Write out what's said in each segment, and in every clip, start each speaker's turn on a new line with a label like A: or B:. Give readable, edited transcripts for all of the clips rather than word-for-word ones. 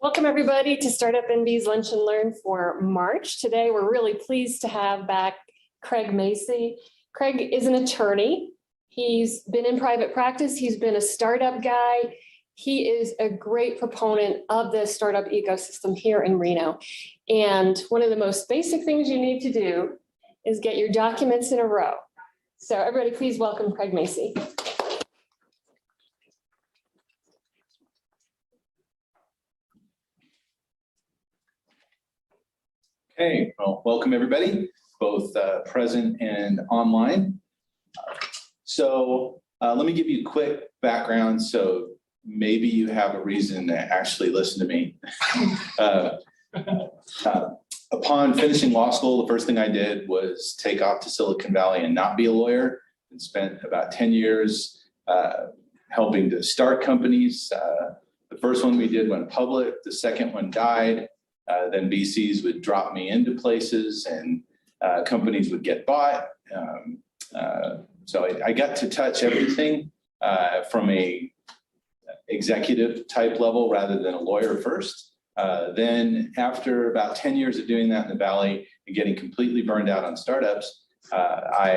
A: Welcome everybody to Startup NB's Lunch and Learn for March. Today, we're really pleased to have back Craig Macy. Craig is an attorney. He's been in private practice. He's been a startup guy. He is a great proponent of the startup ecosystem here in Reno. And one of the most basic things you need to do is get your documents in a row. So everybody, please welcome Craig Macy.
B: Okay, well, welcome everybody, both present and online. So let me give you a quick background so maybe you have a reason to actually listen to me. Upon finishing law school, the first thing I did was take off to Silicon Valley and not be a lawyer, and spent about 10 years helping to start companies. The first one we did went public, the second one died. Then VCs would drop me into places and companies would get bought. So I got to touch everything from a executive type level rather than a lawyer first. Then after about 10 years of doing that in the Valley and getting completely burned out on startups, well,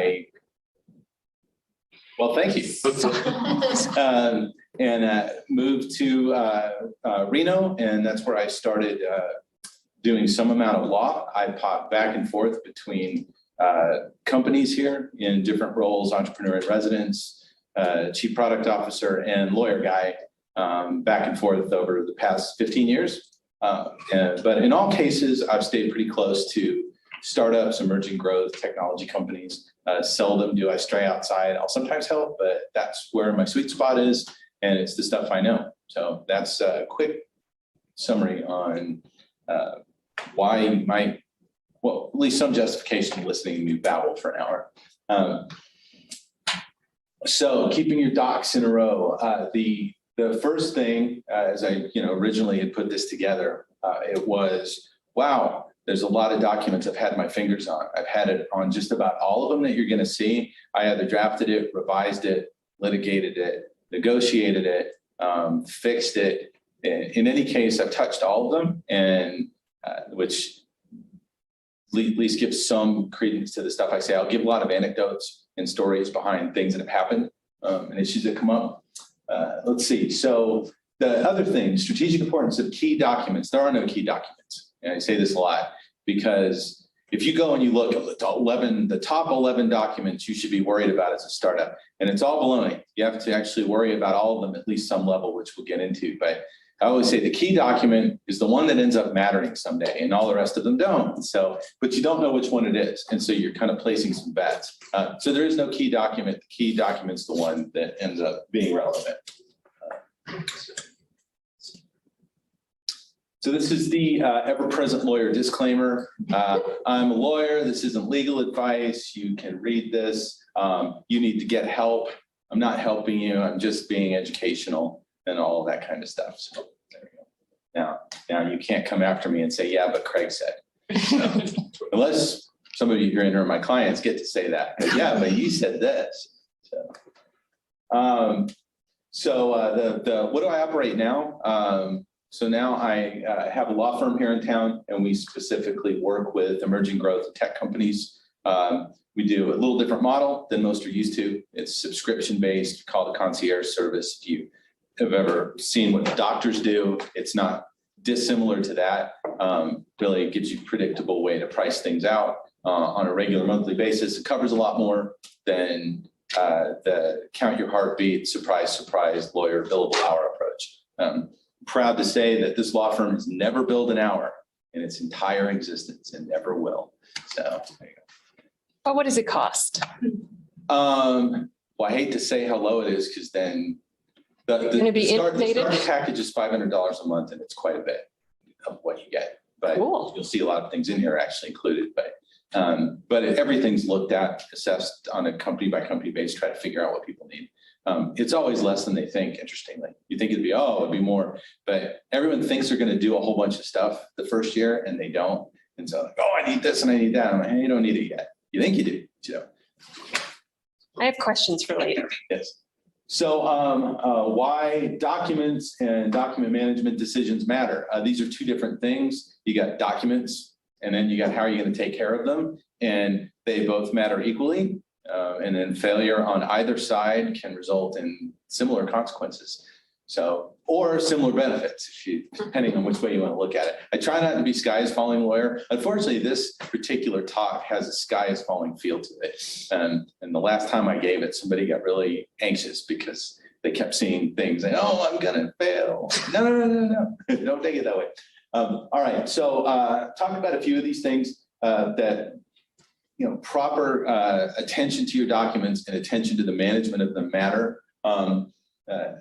B: thank you. And moved to Reno, and that's where I started doing some amount of law. I pop back and forth between companies here in different roles, entrepreneur in residence, chief product officer, and lawyer guy, back and forth over the past 15 years. But in all cases, I've stayed pretty close to startups, emerging growth, technology companies. Seldom do I stray outside. I'll sometimes help, but that's where my sweet spot is, and it's the stuff I know. So that's a quick summary on why you might, well, at least some justification listening to me babble for an hour. So keeping your docs in a row. The first thing, as I originally had put this together, it was, wow, there's a lot of documents I've had my fingers on. I've had it on just about all of them that you're going to see. I either drafted it, revised it, litigated it, negotiated it, fixed it. In any case, I've touched all of them, and which at least gives some credence to the stuff I say. I'll give a lot of anecdotes and stories behind things that have happened and issues that come up. Let's see. So the other thing, strategic importance of key documents. There are no key documents. And I say this a lot because if you go and you look at the top 11 documents you should be worried about as a startup, and it's all baloney. You have to actually worry about all of them at least some level, which we'll get into. But I always say the key document is the one that ends up mattering someday, and all the rest of them don't. So, but you don't know which one it is. And so you're kind of placing some bets. So there is no key document. The key document's the one that ends up being relevant. So this is the ever-present lawyer disclaimer. I'm a lawyer. This isn't legal advice. You can read this. You need to get help. I'm not helping you. I'm just being educational and all of that kind of stuff. So there we go. Now you can't come after me and say, yeah, but Craig said. So, unless some of you here are my clients get to say that. But yeah, but you said this. So, what do I operate now? So now I have a law firm here in town, and we specifically work with emerging growth and tech companies. We do a little different model than most are used to. It's subscription-based, called a concierge service. If you have ever seen what the doctors do, it's not dissimilar to that. Really, it gives you a predictable way to price things out on a regular monthly basis. It covers a lot more than the count your heartbeat, surprise, surprise, lawyer, billable hour approach. Proud to say that this law firm has never billed an hour in its entire existence and never will. So there you go.
A: But what does it cost?
B: Well, I hate to say how low it is because then the starter package is $500 a month, and it's quite a bit of what you get. But cool. You'll see a lot of things in here actually included. But everything's looked at, assessed on a company by company basis, try to figure out what people need. It's always less than they think, interestingly. You think it'd be more, but everyone thinks they're going to do a whole bunch of stuff the first year, and they don't. And so like, oh, I need this and I need that. I'm like, hey, you don't need it yet. You think you do, you know.
A: I have questions for later.
B: Yes. So why documents and document management decisions matter. These are two different things. You got documents, and then you got how are you going to take care of them, and they both matter equally. And then failure on either side can result in similar consequences. So, or similar benefits, depending on which way you want to look at it. I try not to be sky is falling lawyer. Unfortunately, this particular talk has a sky is falling feel to it. And the last time I gave it, somebody got really anxious because they kept seeing things and, oh, I'm going to fail. No. Don't take it that way. All right. So talk about a few of these things that, proper attention to your documents and attention to the management of them matter.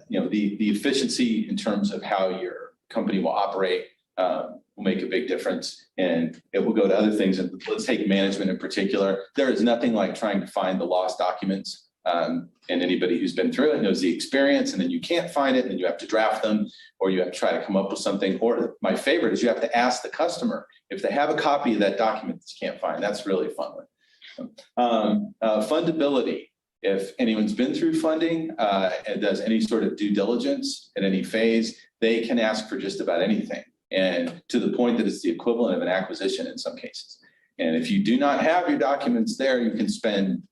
B: The efficiency in terms of how your company will operate will make a big difference, and it will go to other things. And let's take management in particular. There is nothing like trying to find the lost documents. And anybody who's been through it knows the experience, and then you can't find it, and then you have to draft them, or you have to try to come up with something. Or my favorite is you have to ask the customer if they have a copy of that document that you can't find. That's really a fun one. Fundability. If anyone's been through funding and does any sort of due diligence at any phase, they can ask for just about anything, and to the point that it's the equivalent of an acquisition in some cases. And if you do not have your documents there, you can spend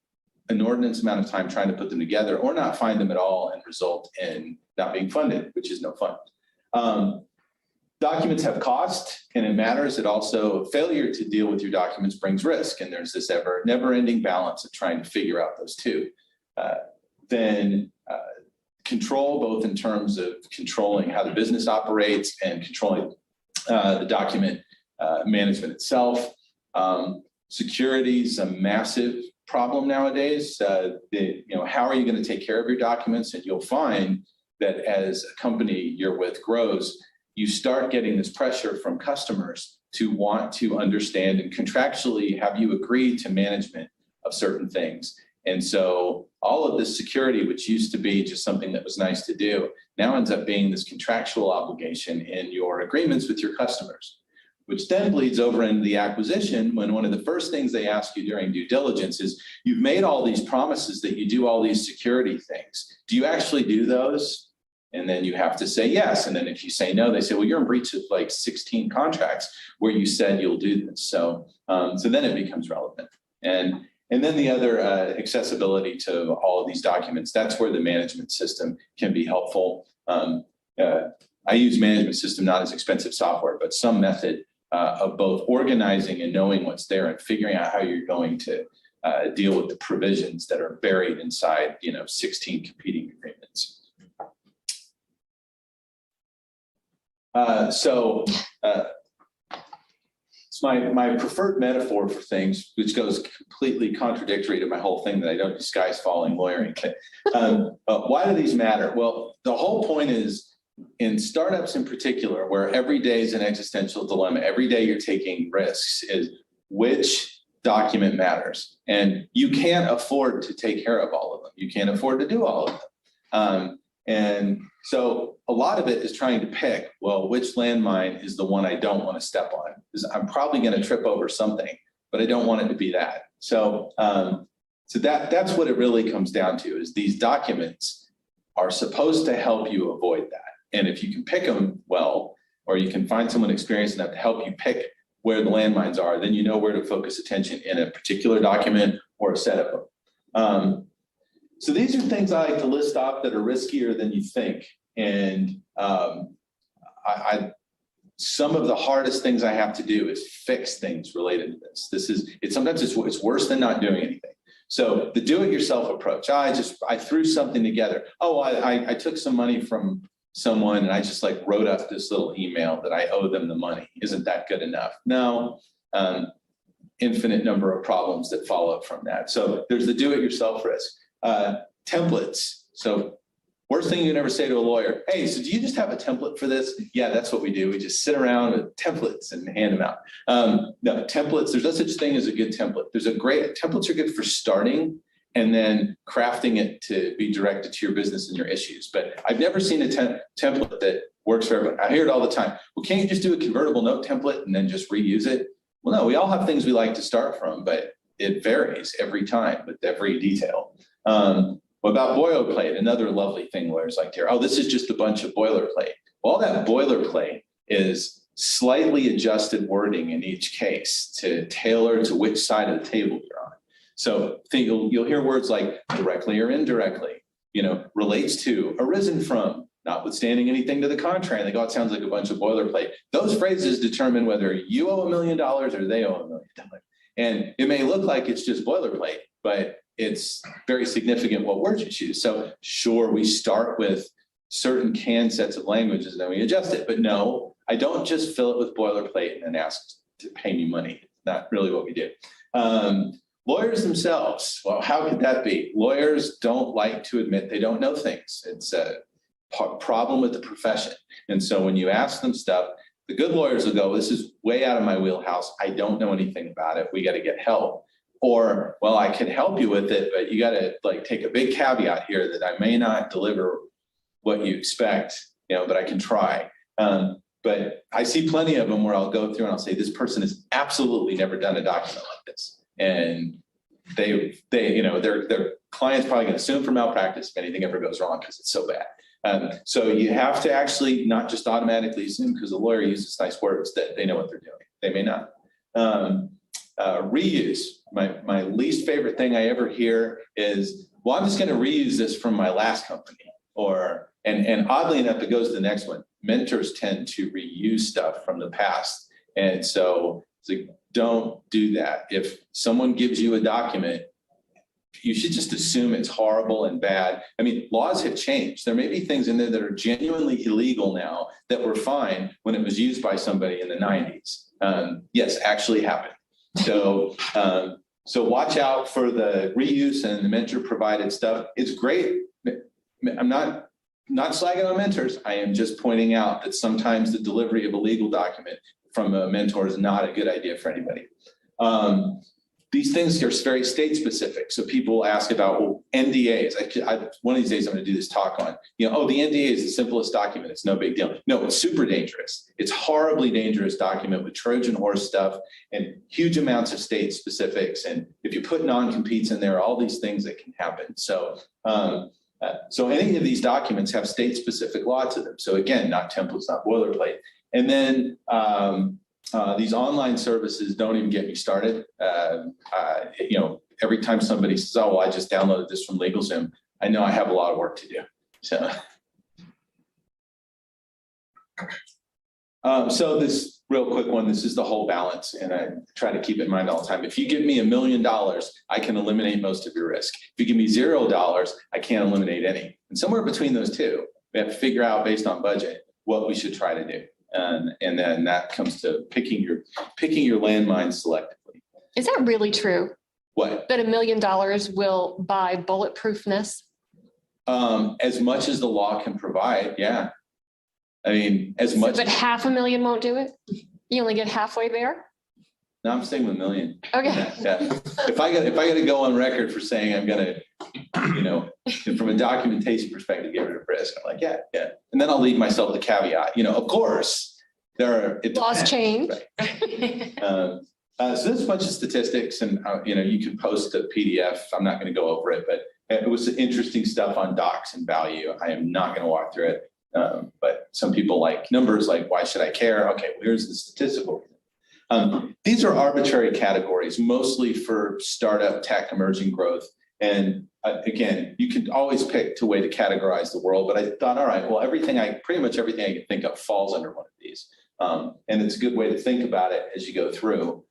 B: an inordinate amount of time trying to put them together or not find them at all and result in not being funded, which is no fun. Documents have cost, and it matters. It also, failure to deal with your documents brings risk, and there's this never-ending balance of trying to figure out those two. Then control, both in terms of controlling how the business operates and controlling the document management itself. Security is a massive problem nowadays. How are you going to take care of your documents? And you'll find that as a company you're with grows, you start getting this pressure from customers to want to understand and contractually have you agree to management of certain things. And so all of this security, which used to be just something that was nice to do, now ends up being this contractual obligation in your agreements with your customers, which then bleeds over into the acquisition, when one of the first things they ask you during due diligence is, you've made all these promises that you do all these security things. Do you actually do those? And then you have to say yes. And then if you say no, they say, well, you're in breach of like 16 contracts where you said you'll do this. So then it becomes relevant. And then the other accessibility to all of these documents, that's where the management system can be helpful. I use management system not as expensive software, but some method of both organizing and knowing what's there and figuring out how you're going to deal with the provisions that are buried inside, 16 competing agreements. It's my preferred metaphor for things, which goes completely contradictory to my whole thing that I don't do skies falling lawyering. Why do these matter? Well, the whole point is, in startups in particular, where every day is an existential dilemma, every day you're taking risks, is which document matters. And you can't afford to take care of all of them. You can't afford to do all of them. And so a lot of it is trying to pick, well, which landmine is the one I don't want to step on? Because I'm probably going to trip over something, but I don't want it to be that. So that's what it really comes down to, is these documents are supposed to help you avoid that. And if you can pick them well, or you can find someone experienced enough to help you pick where the landmines are, then you know where to focus attention in a particular document or a set of them. So these are things I like to list off that are riskier than you think. And some of the hardest things I have to do is fix things related to this. Sometimes it's worse than not doing anything. So the do-it-yourself approach, I threw something together. Oh, I took some money from someone and I just wrote up this little email that I owe them the money. Isn't that good enough? No. Infinite number of problems that follow from that. So there's the do-it-yourself risk. Templates. So worst thing you can ever say to a lawyer, hey, so do you just have a template for this? Yeah, that's what we do. We just sit around with templates and hand them out. No, templates, there's no such thing as a good template. Templates are good for starting and then crafting it to be directed to your business and your issues. But I've never seen a template that works for everyone. I hear it all the time. Well, can't you just do a convertible note template and then just reuse it? Well, no, we all have things we like to start from, but it varies every time with every detail. What about boilerplate? Another lovely thing lawyers like to hear. Oh, this is just a bunch of boilerplate. Well, that boilerplate is slightly adjusted wording in each case to tailor to which side of the table you're on. So you'll hear words like directly or indirectly, relates to, arisen from, notwithstanding anything to the contrary. And they go, it sounds like a bunch of boilerplate. Those phrases determine whether you owe $1 million or they owe $1 million. And it may look like it's just boilerplate, but it's very significant what words you choose. So sure, we start with certain canned sets of languages and then we adjust it. But no, I don't just fill it with boilerplate and then ask to pay me money. Not really what we do. Lawyers themselves, well, how could that be? Lawyers don't like to admit they don't know things. It's a problem with the profession. And so when you ask them stuff, the good lawyers will go, this is way out of my wheelhouse. I don't know anything about it. We got to get help. Or, well, I can help you with it, but you got to take a big caveat here that I may not deliver what you expect, but I can try. But I see plenty of them where I'll go through and I'll say, this person has absolutely never done a document like this. And their client's probably going to sue them for malpractice if anything ever goes wrong because it's so bad. So you have to actually not just automatically assume because a lawyer uses nice words that they know what they're doing. They may not. Reuse. My least favorite thing I ever hear is, well, I'm just going to reuse this from my last company. And oddly enough, it goes to the next one. Mentors tend to reuse stuff from the past. And so it's like, don't do that. If someone gives you a document, you should just assume it's horrible and bad. I mean, laws have changed. There may be things in there that are genuinely illegal now that were fine when it was used by somebody in the 90s. Yes, actually happened. So watch out for the reuse and the mentor provided stuff. It's great. I'm not slagging on mentors. I am just pointing out that sometimes the delivery of a legal document from a mentor is not a good idea for anybody. These things are very state specific. So people ask about, well, NDAs. One of these days I'm going to do this talk on, the NDA is the simplest document. It's no big deal. No, it's super dangerous. It's horribly dangerous document with Trojan horse stuff and huge amounts of state specifics. And if you put non-competes in there, all these things that can happen. So any of these documents have state specific law to them. So again, not templates, not boilerplate. And then these online services don't even get me started. Every time somebody says, oh, well, I just downloaded this from LegalZoom, I know I have a lot of work to do. So this real quick one, this is the whole balance. And I try to keep in mind all the time. If you give me $1 million, I can eliminate most of your risk. If you give me $0, I can't eliminate any. And somewhere between those two, we have to figure out based on budget what we should try to do. And then that comes to picking your landmines selectively.
A: Is that really true?
B: What?
A: That $1 million will buy bulletproofness?
B: As much as the law can provide, yeah. I mean, as much.
A: But $500,000 won't do it? You only get halfway there?
B: No, I'm saying $1 million.
A: Okay.
B: Yeah. If I got to go on record for saying I'm going to, from a documentation perspective, get rid of risk, I'm like, yeah. And then I'll leave myself the caveat. Of course,
A: laws change.
B: Right. So there's a bunch of statistics, and you can post a PDF. I'm not going to go over it, but it was interesting stuff on docs and value. I am not going to walk through it, but some people like numbers. Like, why should I care? Okay, well, here's the statistical. These are arbitrary categories, mostly for startup tech, emerging growth. And again, you can always pick a way to categorize the world, but I thought, all right, well, pretty much everything I can think of falls under one of these. And it's a good way to think about it as you go through,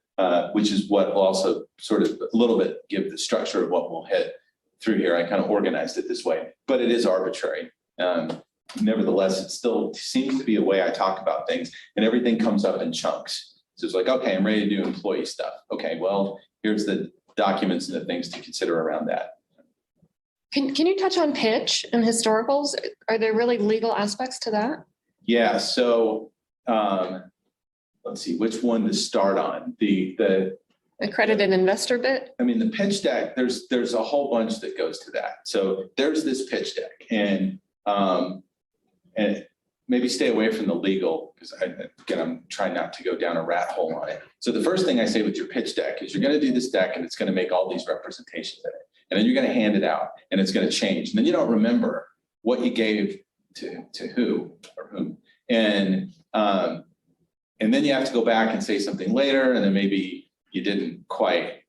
B: which is what will also sort of a little bit give the structure of what we'll hit through here. I kind of organized it this way, but it is arbitrary. Nevertheless, it still seems to be a way I talk about things, and everything comes up in chunks. So it's like, okay, I'm ready to do employee stuff. Okay, well, here's the documents and the things to consider around that.
A: Can you touch on pitch and historicals? Are there really legal aspects to that?
B: Yeah, so let's see, which one to start on? The
A: accredited investor bit?
B: I mean, the pitch deck, there's a whole bunch that goes to that. So there's this pitch deck, and maybe stay away from the legal, because I'm trying not to go down a rat hole on it. So the first thing I say with your pitch deck is you're going to do this deck and it's going to make all these representations in it. and then you're going to hand it out, and it's going to change. And then you don't remember what you gave to who or whom. And then you have to go back and say something later, and then maybe you didn't quite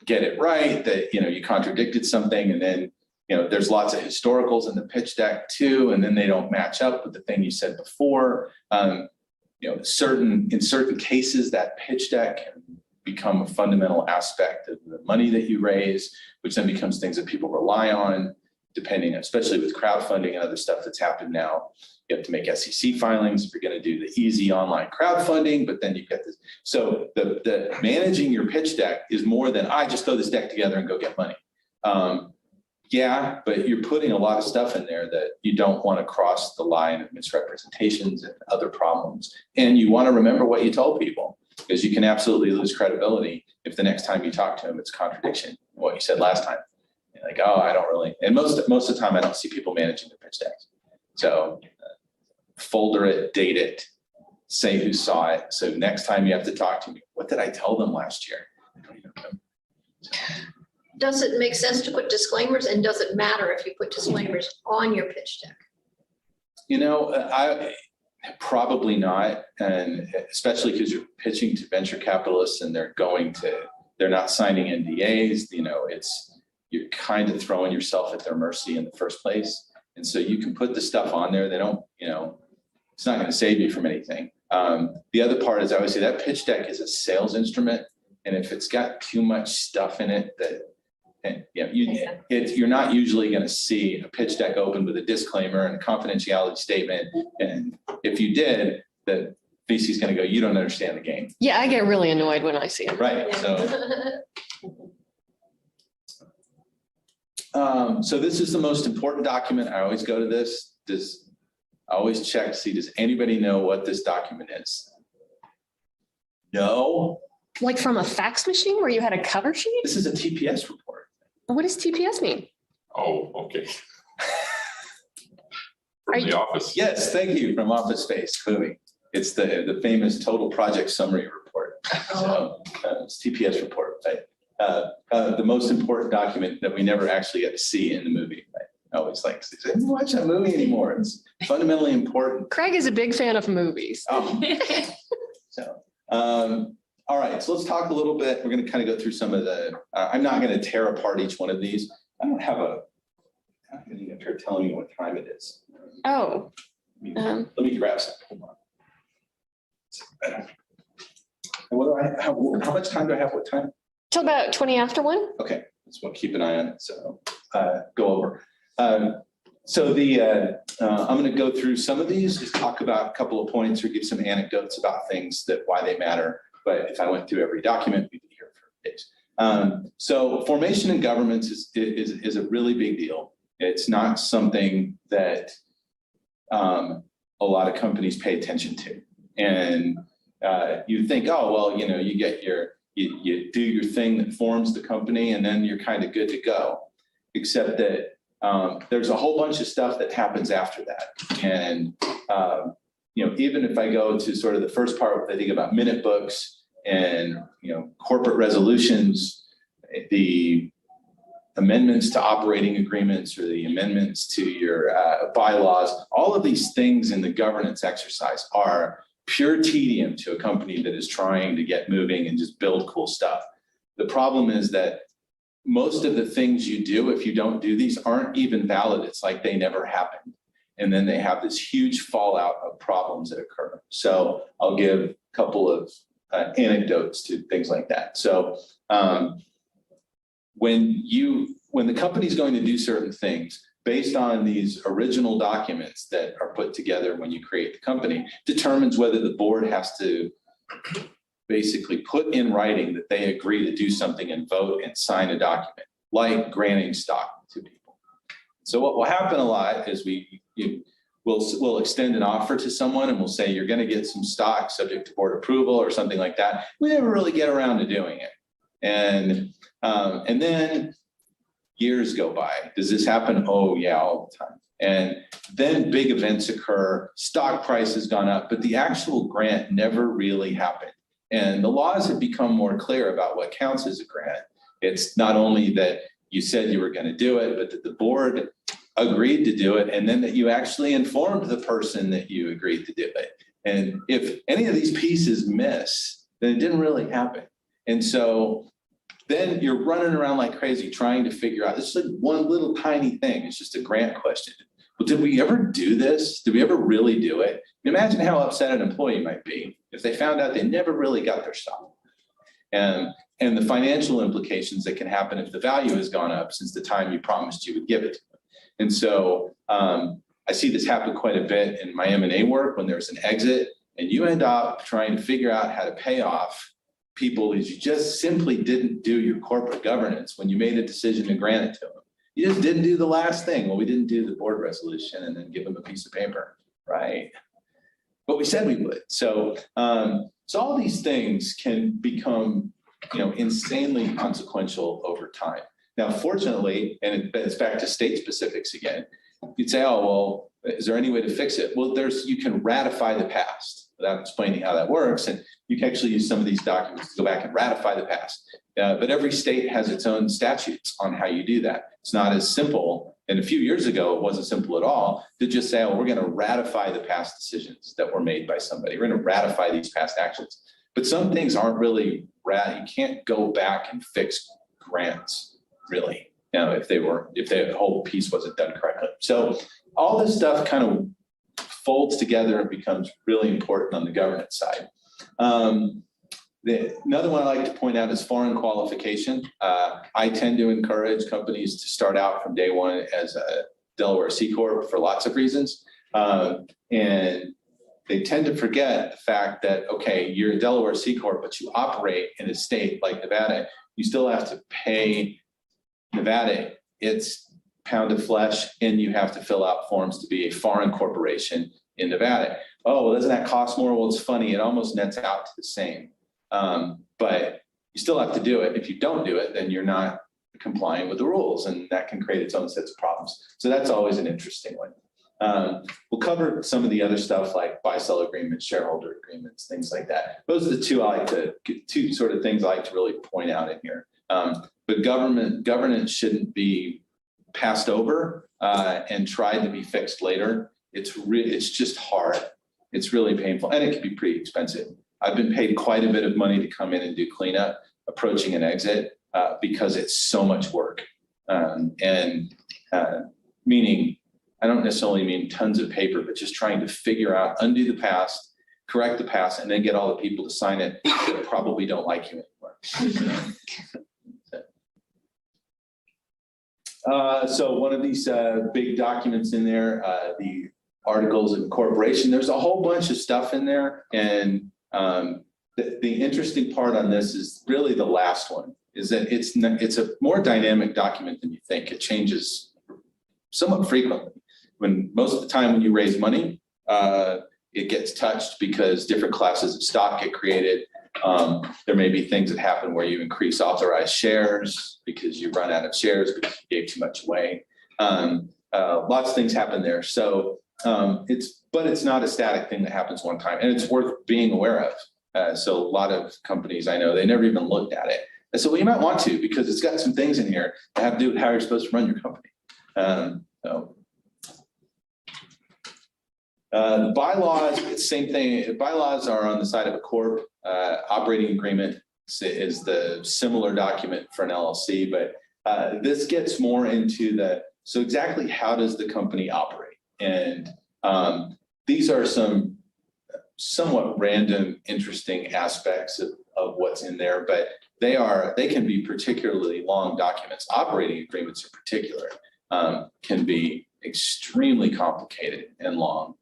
B: get it right, that, you contradicted something, and then, there's lots of historicals in the pitch deck too, and then they don't match up with the thing you said before. In certain cases, that pitch deck can become a fundamental aspect of the money that you raise, which then becomes things that people rely on, depending, especially with crowdfunding and other stuff that's happened now. You have to make SEC filings if you're going to do the easy online crowdfunding, but then you've got this. So the managing your pitch deck is more than I just throw this deck together and go get money. Yeah, but you're putting a lot of stuff in there that you don't want to cross the line of misrepresentations and other problems. And you want to remember what you told people, because you can absolutely lose credibility if the next time you talk to them, it's contradiction in what you said last time. You're like, oh, I don't really. And most of the time, I don't see people managing their pitch decks. So folder it, date it, say who saw it. So next time you have to talk to me, what did I tell them last year? I don't even remember.
C: Does it make sense to put disclaimers, and does it matter if you put disclaimers on your pitch deck?
B: I probably not, and especially because you're pitching to venture capitalists and they're not signing NDAs. You're kind of throwing yourself at their mercy in the first place, and so you can put the stuff on there. They don't, it's not going to save you from anything. The other part is, I always say that pitch deck is a sales instrument, and if it's got too much stuff in it you're not usually going to see a pitch deck open with a disclaimer and a confidentiality statement. And if you did, the VC is going to go, you don't understand the game.
A: Yeah, I get really annoyed when I see it.
B: Right.
C: Yeah.
B: So this is the most important document. I always go to this. I always check to see, does anybody know what this document is? No.
A: Like from a fax machine where you had a cover sheet?
B: This is a TPS report.
A: What does TPS mean?
D: Oh, okay.
A: Are
D: From
A: you-
D: the office.
B: Yes, thank you, from Office Space, movie. It's the famous total project summary report. So it's TPS report, right? The most important document that we never actually get to see in the movie. Right? I always like to say, I don't watch that movie anymore. It's fundamentally important.
A: Craig is a big fan of movies.
B: All right, so let's talk a little bit. We're going to kind of go through some of the, I'm not going to tear apart each one of these. I don't have I'm not even telling you what time it is.
A: Oh,
B: Let me grab something. Hold on. What do I have? How much time do I have? What time?
A: till about 20 after 1.
B: Okay, just want to keep an eye on it. So go over. I'm going to go through some of these, just talk about a couple of points or give some anecdotes about things why they matter. But if I went through every document, we'd be here for days. So formation in governments is a really big deal. It's not something that a lot of companies pay attention to. And you think, oh, well, you get you do your thing that forms the company, and then you're kind of good to go. Except that there's a whole bunch of stuff that happens after that. And even if I go to sort of the first part, I think about minute books and, corporate resolutions, the amendments to operating agreements or the amendments to your bylaws, all of these things in the governance exercise are pure tedium to a company that is trying to get moving and just build cool stuff. The problem is that most of the things you do, if you don't do these, aren't even valid. It's like they never happened. And then they have this huge fallout of problems that occur. So I'll give a couple of anecdotes to things like that. So when the company's going to do certain things based on these original documents that are put together when you create the company, determines whether the board has to basically put in writing that they agree to do something and vote and sign a document, like granting stock to people. So what will happen a lot is we'll extend an offer to someone and we'll say, you're going to get some stock subject to board approval or something like that. We never really get around to doing it. And then years go by. Does this happen? Oh yeah, all the time. And then big events occur, stock price has gone up, but the actual grant never really happened. And the laws have become more clear about what counts as a grant. It's not only that you said you were going to do it, but that the board agreed to do it, and then that you actually informed the person that you agreed to do it. And if any of these pieces miss, then it didn't really happen. And so then you're running around like crazy trying to figure out, this is like one little tiny thing. It's just a grant question. Well, did we ever do this? Did we ever really do it? Imagine how upset an employee might be if they found out they never really got their stuff. And the financial implications that can happen if the value has gone up since the time you promised you would give it to them. And so I see this happen quite a bit in my M&A work when there's an exit and you end up trying to figure out how to pay off people is you just simply didn't do your corporate governance when you made a decision to grant it to them. You just didn't do the last thing. Well, we didn't do the board resolution and then give them a piece of paper, right? But we said we would. So all these things can become, insanely consequential over time. Now, fortunately, and it's back to state specifics again, you'd say, oh, well, is there any way to fix it? Well, you can ratify the past without explaining how that works. And you can actually use some of these documents to go back and ratify the past. But every state has its own statutes on how you do that. It's not as simple. And a few years ago, it wasn't simple at all to just say, oh, we're going to ratify the past decisions that were made by somebody. We're going to ratify these past actions. But some things aren't really, you can't go back and fix grants, really, if the whole piece wasn't done correctly. So all this stuff kind of folds together and becomes really important on the governance side. Another one I like to point out is foreign qualification. I tend to encourage companies to start out from day one as a Delaware C Corp for lots of reasons. And they tend to forget the fact that, okay, you're a Delaware C Corp, but you operate in a state like Nevada. You still have to pay Nevada its pound of flesh, and you have to fill out forms to be a foreign corporation in Nevada. Oh, well, doesn't that cost more? Well, it's funny. It almost nets out to the same. But you still have to do it. If you don't do it, then you're not complying with the rules, and that can create its own sets of problems. So that's always an interesting one. We'll cover some of the other stuff like buy-sell agreements, shareholder agreements, things like that. Those are the two sort of things I like to really point out in here. But governance shouldn't be passed over and tried to be fixed later. It's just hard. It's really painful, and it can be pretty expensive. I've been paid quite a bit of money to come in and do cleanup, approaching an exit, because it's so much work. Meaning, I don't necessarily mean tons of paper, but just trying to figure out, undo the past, correct the past, and then get all the people to sign it that probably don't like you anymore. So one of these big documents in there, the articles of incorporation, there's a whole bunch of stuff in there. And the interesting part on this is really the last one, is that it's a more dynamic document than you think. It changes somewhat frequently. When most of the time when you raise money, it gets touched because different classes of stock get created. There may be things that happen where you increase authorized shares because you run out of shares because you gave too much away. Lots of things happen there. So but it's not a static thing that happens one time, and it's worth being aware of. So a lot of companies I know, they never even looked at it. And so, well, you might want to, because it's got some things in here that have to do with how you're supposed to run your company. The bylaws, it's the same thing. Bylaws are on the side of a corp. Operating agreement is the similar document for an LLC, but this gets more into so exactly how does the company operate? And these are some somewhat random, interesting aspects of what's in there, but they can be particularly long documents. Operating agreements in particular can be extremely complicated and long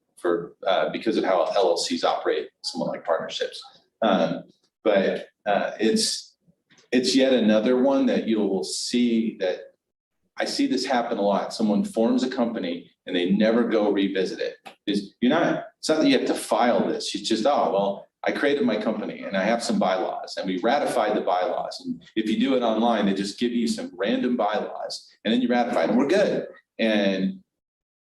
B: because of how LLCs operate, somewhat like partnerships. But it's yet another one that you will see that I see this happen a lot. Someone forms a company and they never go revisit it. It's not that you have to file this. It's just, oh, well, I created my company and I have some bylaws and we ratified the bylaws. And if you do it online, they just give you some random bylaws and then you ratify it and we're good. And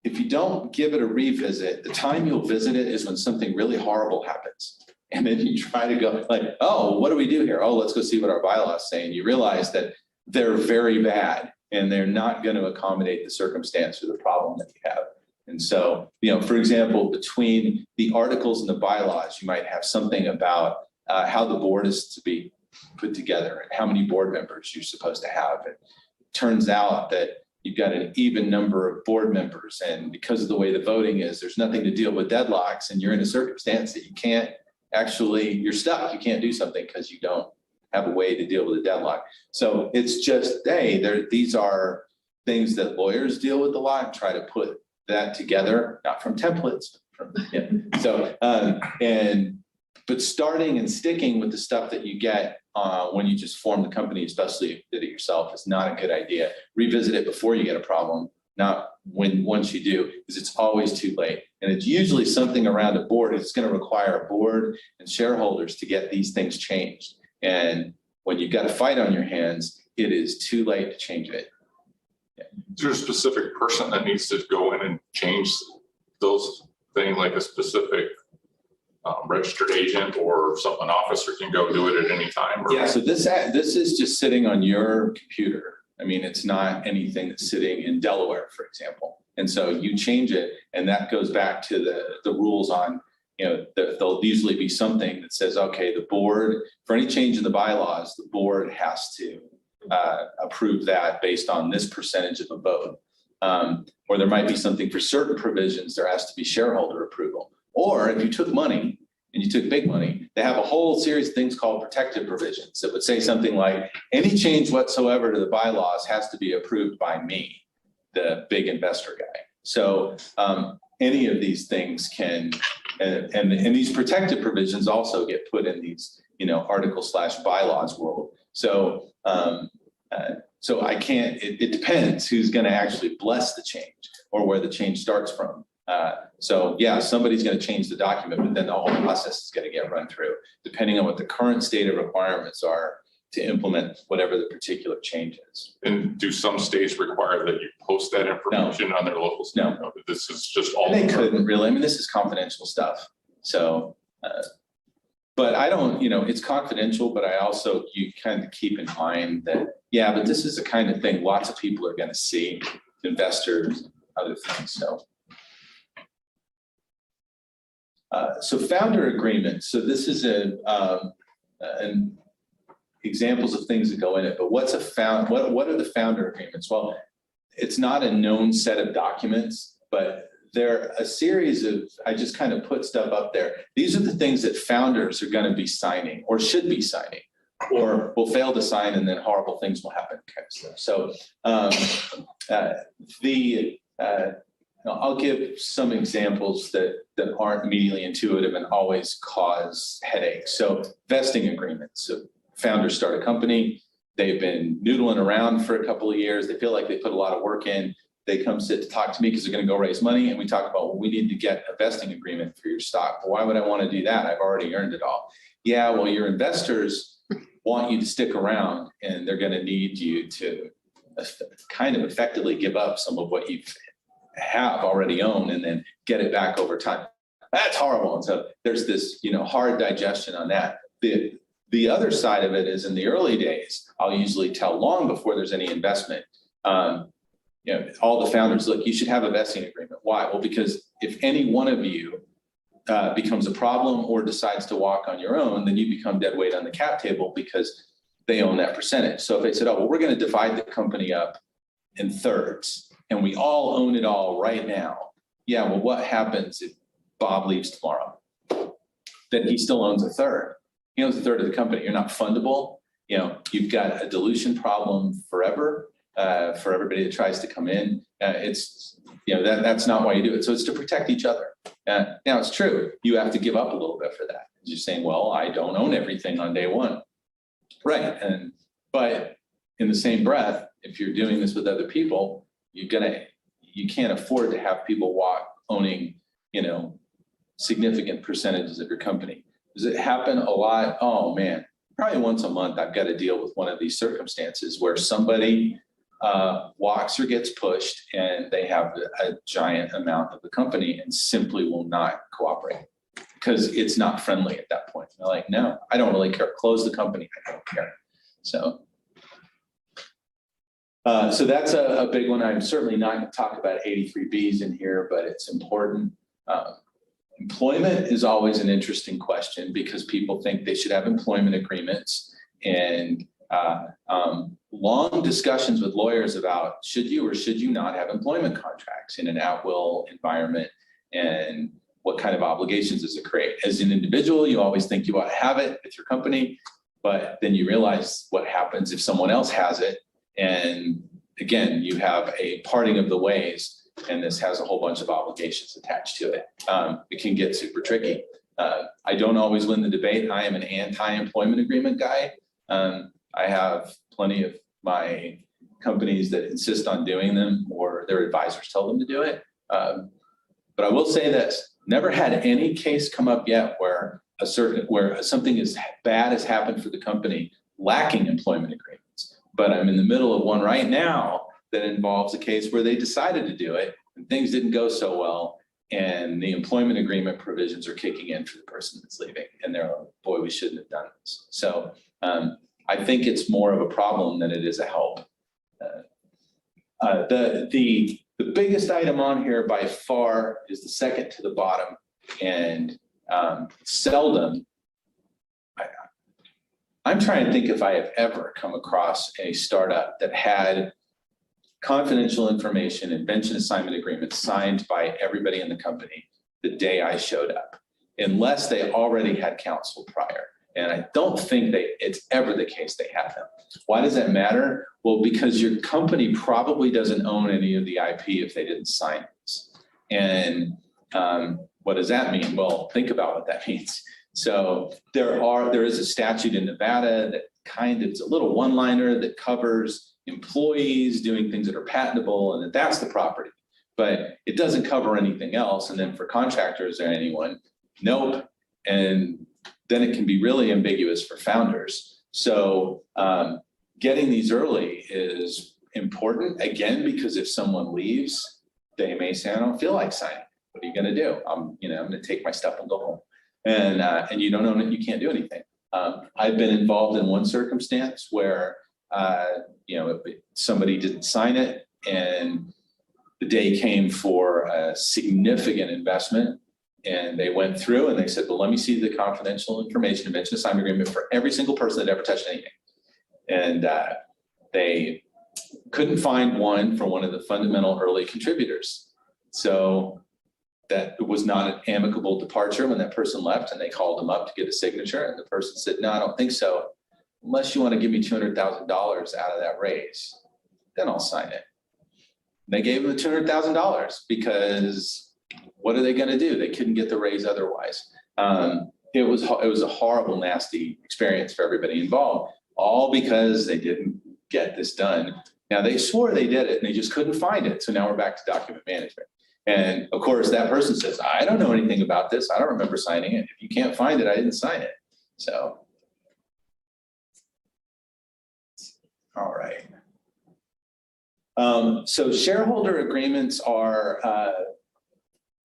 B: if you don't give it a revisit, the time you'll visit it is when something really horrible happens. And then you try to go like, oh, what do we do here? Oh, let's go see what our bylaws say. And you realize that they're very bad and they're not going to accommodate the circumstance or the problem that you have. And so, you know, for example, between the articles and the bylaws, you might have something about how the board is to be put together and how many board members you're supposed to have. And it turns out that you've got an even number of board members, and because of the way the voting is, there's nothing to deal with deadlocks, and you're in a circumstance that you can't actually, you're stuck. You can't do something because you don't have a way to deal with a deadlock. So it's just, hey, these are things that lawyers deal with a lot, and try to put that together, not from templates. But starting and sticking with the stuff that you get when you just form the company, especially if you did it yourself, is not a good idea. Revisit it before you get a problem, not once you do, because it's always too late. And it's usually something around a board. It's going to require a board and shareholders to get these things changed. And when you've got a fight on your hands, it is too late to change it.
D: Is there a specific person that needs to go in and change those things, like a specific registered agent, or an officer can go do it at any time? Or?
B: Yeah, so this is just sitting on your computer. I mean, it's not anything that's sitting in Delaware, for example. And so you change it, and that goes back to the rules on, you know, there'll usually be something that says, okay, the board, for any change in the bylaws, the board has to approve that based on this percentage of a vote. Or there might be something for certain provisions, there has to be shareholder approval. Or if you took money and you took big money, they have a whole series of things called protective provisions that would say something like, any change whatsoever to the bylaws has to be approved by me, the big investor guy. So any of these things can, and these protective provisions also get put in these, you know, article/bylaws world. So so I can't, it depends who's going to actually bless the change or where the change starts from. So yeah, somebody's going to change the document, but then the whole process is going to get run through, depending on what the current state of requirements are to implement whatever the particular change is.
D: And do some states require that you post that information on their local state?
B: No.
D: This is just all.
B: They couldn't really. I mean, this is confidential stuff. So, but I don't, you know, it's confidential, but I also, you kind of keep in mind that, yeah, but this is the kind of thing lots of people are going to see, investors, other things. So founder agreements. So this is an examples of things that go in it, but what are the founder agreements? Well, it's not a known set of documents, but they're a series of, I just kind of put stuff up there. These are the things that founders are going to be signing or should be signing, or will fail to sign, and then horrible things will happen, kind of stuff. So I'll give some examples that aren't immediately intuitive and always cause headaches. So vesting agreements. So founders start a company, they've been noodling around for a couple of years, they feel like they put a lot of work in, they come sit to talk to me because they're going to go raise money, and we talk about, well, we need to get a vesting agreement for your stock. Well, why would I want to do that? I've already earned it all. Yeah, well, your investors want you to stick around, and they're going to need you to kind of effectively give up some of what you have already owned and then get it back over time. That's horrible. And so there's this, you know, hard digestion on that. The other side of it is, in the early days, I'll usually tell long before there's any investment, you know, all the founders, look, you should have a vesting agreement. Why? Well, because if any one of you becomes a problem or decides to walk on your own, then you become dead weight on the cap table because they own that percentage. So if they said, oh, well, we're going to divide the company up in thirds and we all own it all right now. Yeah, well, what happens if Bob leaves tomorrow? Then he still owns a third. He owns a third of the company. You're not fundable. You know, you've got a dilution problem forever for everybody that tries to come in. It's, you know, that's not why you do it. So it's to protect each other. Now it's true. You have to give up a little bit for that. You're saying, well, I don't own everything on day one. Right. But in the same breath, if you're doing this with other people, you can't afford to have people owning, you know, significant percentages of your company. Does it happen a lot? Oh man, probably once a month I've got to deal with one of these circumstances where somebody walks or gets pushed and they have a giant amount of the company and simply will not cooperate because it's not friendly at that point. They're like, no, I don't really care. Close the company. I don't care. So So that's a big one. I'm certainly not going to talk about 83Bs in here, but it's important. Employment is always an interesting question because people think they should have employment agreements, and long discussions with lawyers about should you or should you not have employment contracts in an at-will environment, and what kind of obligations does it create? As an individual, you always think you ought to have it with your company, but then you realize what happens if someone else has it. And again, you have a parting of the ways, and this has a whole bunch of obligations attached to it. It can get super tricky. I don't always win the debate. I am an anti-employment agreement guy. I have plenty of my companies that insist on doing them, or their advisors tell them to do it. But I will say this, never had any case come up yet where something as bad has happened for the company lacking employment agreements. But I'm in the middle of one right now that involves a case where they decided to do it and things didn't go so well, and the employment agreement provisions are kicking in for the person that's leaving, and they're like, boy, we shouldn't have done this. So I think it's more of a problem than it is a help. The biggest item on here by far is the second to the bottom, and seldom. I'm trying to think if I have ever come across a startup that had confidential information and pension assignment agreements signed by everybody in the company the day I showed up, unless they already had counsel prior. And I don't think it's ever the case they have them. Why does that matter? Well, because your company probably doesn't own any of the IP if they didn't sign this. And what does that mean? Well, think about what that means. So there is a statute in Nevada that it's a little one-liner that covers employees doing things that are patentable, and that's the property. But it doesn't cover anything else. And then for contractors or anyone, nope. And then it can be really ambiguous for founders. So getting these early is important, again, because if someone leaves, they may say, I don't feel like signing. What are you going to do? I'm going to take my stuff and go home. And you don't own it, you can't do anything. I've been involved in one circumstance where somebody didn't sign it, and the day came for a significant investment. And they went through and they said, well, let me see the confidential information, pension assignment agreement for every single person that ever touched anything. And they couldn't find one for one of the fundamental early contributors. So that was not an amicable departure when that person left, and they called them up to get a signature. And the person said, no, I don't think so. Unless you want to give me $200,000 out of that raise, then I'll sign it. And they gave him the $200,000 because what are they going to do? They couldn't get the raise otherwise. It was a horrible, nasty experience for everybody involved, all because they didn't get this done. Now, they swore they did it and they just couldn't find it. So now we're back to document management. And of course, that person says, I don't know anything about this. I don't remember signing it. If you can't find it, I didn't sign it. So, all right. So shareholder agreements are,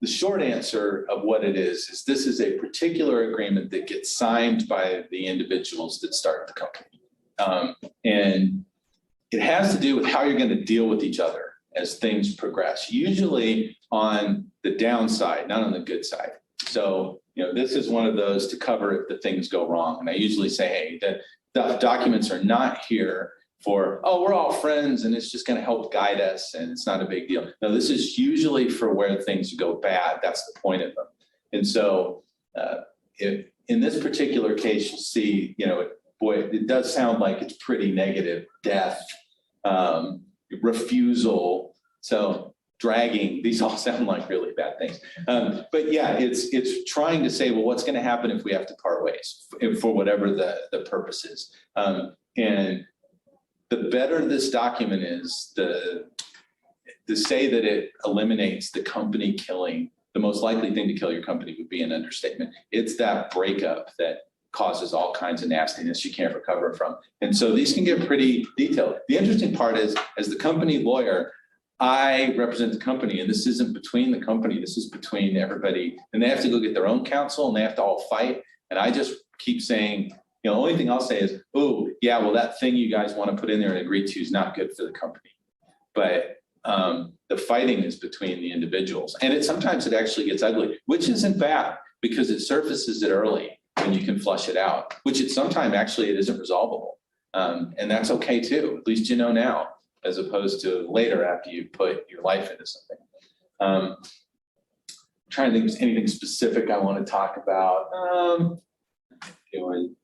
B: the short answer of what it is this is a particular agreement that gets signed by the individuals that start the company. And it has to do with how you're going to deal with each other as things progress, usually on the downside, not on the good side. So, this is one of those to cover if the things go wrong. And I usually say, hey, the documents are not here for, oh, we're all friends and it's just going to help guide us and it's not a big deal. No, this is usually for where things go bad. That's the point of them. And so if in this particular case, you'll see, it does sound like it's pretty negative. Death, refusal, so dragging, these all sound like really bad things. But yeah, it's trying to say, well, what's going to happen if we have to part ways for whatever the purpose is. And the better this document is, to say that it eliminates the company killing, the most likely thing to kill your company would be an understatement. It's that breakup that causes all kinds of nastiness you can't recover from. And so these can get pretty detailed. The interesting part is, as the company lawyer, I represent the company, and this isn't between the company, this is between everybody. And they have to go get their own counsel and they have to all fight. And I just keep saying, You know, the only thing I'll say is, oh, yeah, well, that thing you guys want to put in there and agree to is not good for the company. But the fighting is between the individuals. And sometimes it actually gets ugly, which isn't bad because it surfaces it early and you can flush it out, which sometimes actually it isn't resolvable. And that's okay too. At least you know now, as opposed to later after you put your life into something. Trying to think if there's anything specific I want to talk about. Doing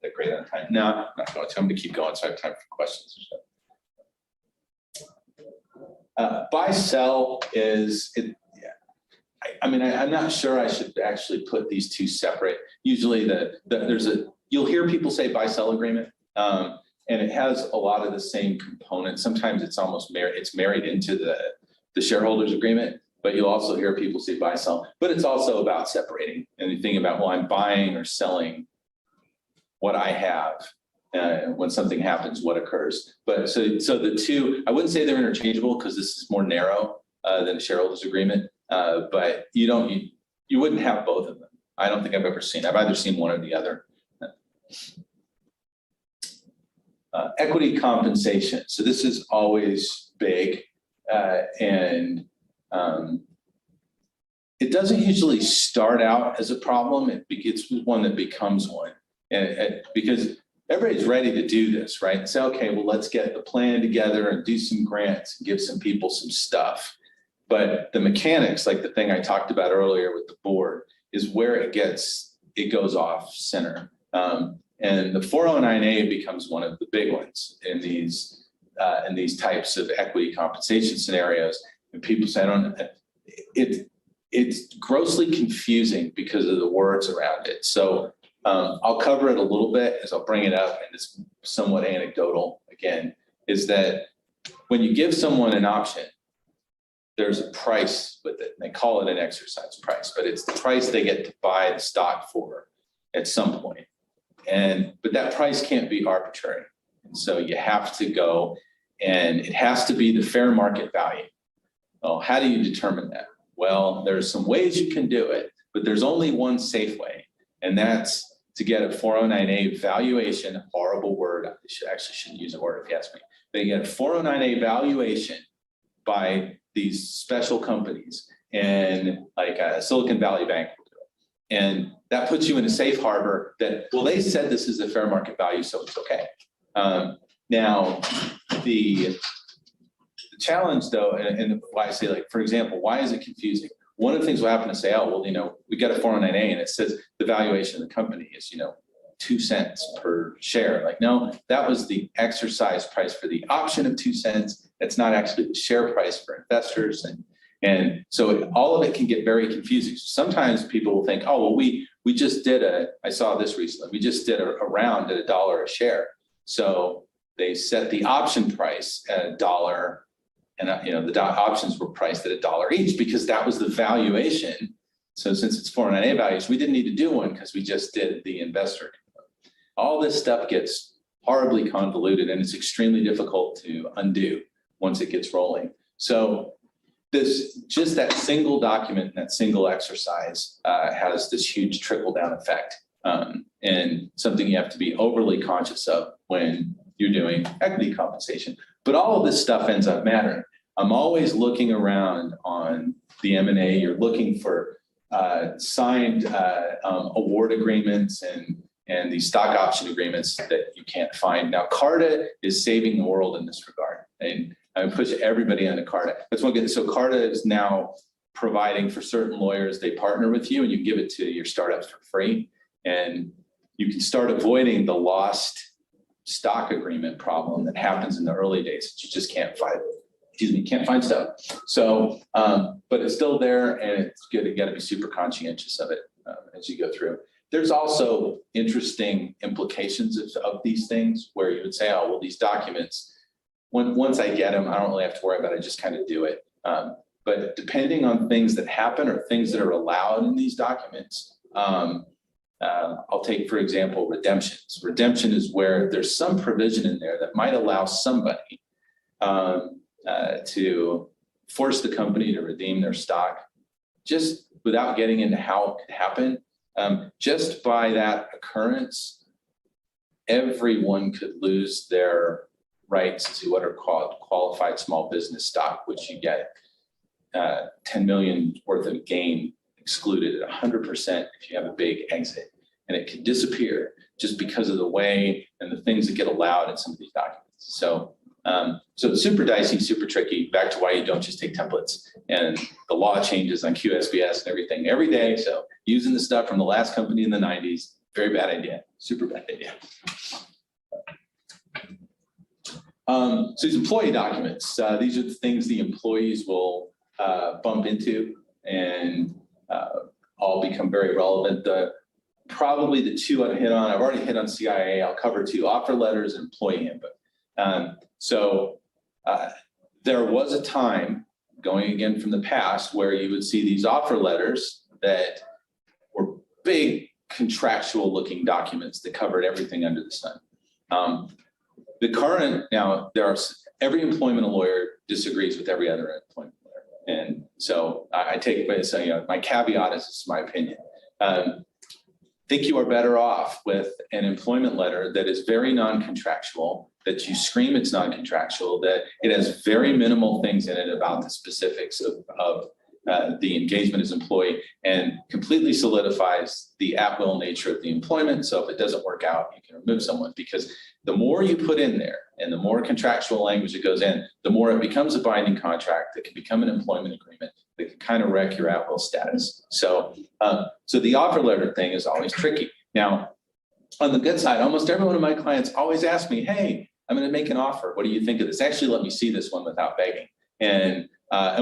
B: that great on time. No, I'm not going to. I'm going to keep going so I have time for questions. Buy sell is it. Yeah. I mean, I'm not sure I should actually put these two separate. Usually, you'll hear people say buy sell agreement, and it has a lot of the same components. Sometimes it's almost married into the shareholders agreement. But you'll also hear people say buy sell. But it's also about separating and you think about, well, I'm buying or selling what I have. When something happens, what occurs. But so the two, I wouldn't say they're interchangeable because this is more narrow than a shareholders agreement. But you wouldn't have both of them. I don't think I've ever seen. I've either seen one or the other. Equity compensation. So this is always big, and it doesn't usually start out as a problem. It's one that becomes one, and because everybody's ready to do this, right? And say, okay, well, let's get the plan together and do some grants and give some people some stuff. But the mechanics, like the thing I talked about earlier with the board, is where it goes off center. And the 409A becomes one of the big ones in these types of equity compensation scenarios. And people say, it's grossly confusing because of the words around it. So I'll cover it a little bit as I'll bring it up, and it's somewhat anecdotal again, is that when you give someone an option, there's a price with it. They call it an exercise price, but it's the price they get to buy the stock for at some point. But that price can't be arbitrary. And so you have to go, and it has to be the fair market value. Well, how do you determine that? Well, there's some ways you can do it, but there's only one safe way, and that's to get a 409A valuation. Horrible word. I shouldn't use a word if you ask me. They get a 409A valuation by these special companies, and like Silicon Valley Bank will do it. And that puts you in a safe harbor that, well, they said this is a fair market value, so it's okay. Now, the challenge though, and why I say, like, for example, why is it confusing? One of the things will happen to say, oh, well, we got a 409A and it says the valuation of the company is, 2 cents per share. Like, no, that was the exercise price for the option of 2 cents. It's not actually the share price for investors. And so all of it can get very confusing. Sometimes people will think, oh, well, we just did I saw this recently, we just did a round at $1 a share. So they set the option price at $1, and the options were priced at $1 each because that was the valuation. So since it's 409A values, we didn't need to do one because we just did the investor. All this stuff gets horribly convoluted, and it's extremely difficult to undo once it gets rolling. So just that single document, that single exercise has this huge trickle-down effect, and something you have to be overly conscious of when you're doing equity compensation. But all of this stuff ends up mattering. I'm always looking around on the M&A. You're looking for signed award agreements and these stock option agreements that you can't find. Now, CARTA is saving the world in this regard, and I push everybody onto CARTA. That's one good. So CARTA is now providing for certain lawyers, they partner with you and you give it to your startups for free, and you can start avoiding the lost stock agreement problem that happens in the early days. You just can't find stuff. So, but it's still there, and it's good. You got to be super conscientious of it as you go through. There's also interesting implications of these things where you would say, oh, well, these documents, once I get them, I don't really have to worry about it. I just kind of do it. But depending on things that happen or things that are allowed in these documents, I'll take, for example, redemptions. Redemption is where there's some provision in there that might allow somebody to force the company to redeem their stock, just without getting into how it could happen. Just by that occurrence, everyone could lose their rights to what are called qualified small business stock, which you get 10 million worth of gain excluded at 100% if you have a big exit. And it can disappear just because of the way and the things that get allowed in some of these documents. So, so it's super dicey, super tricky. Back to why you don't just take templates. And the law changes on QSBS and everything every day. So using the stuff from the last company in the 90s, very bad idea, super bad idea. So these employee documents, these are the things the employees will bump into and all become very relevant. Probably the two I've hit on, I've already hit on CIA, I'll cover two: offer letters and employee handbook. There was a time, going again from the past, where you would see these offer letters that were big contractual looking documents that covered everything under the sun. The current, now every employment lawyer disagrees with every other employment lawyer. And so I take it by saying, my caveat is this is my opinion. Think you are better off with an employment letter that is very non-contractual, that you scream it's non-contractual, that it has very minimal things in it about the specifics of the engagement as employee, and completely solidifies the at-will nature of the employment. So if it doesn't work out, you can remove someone, because the more you put in there and the more contractual language that goes in, the more it becomes a binding contract that can become an employment agreement that can kind of wreck your at-will status. So, so the offer letter thing is always tricky. Now, on the good side, almost every one of my clients always ask me, hey, I'm going to make an offer. What do you think of this? Actually, let me see this one without begging. And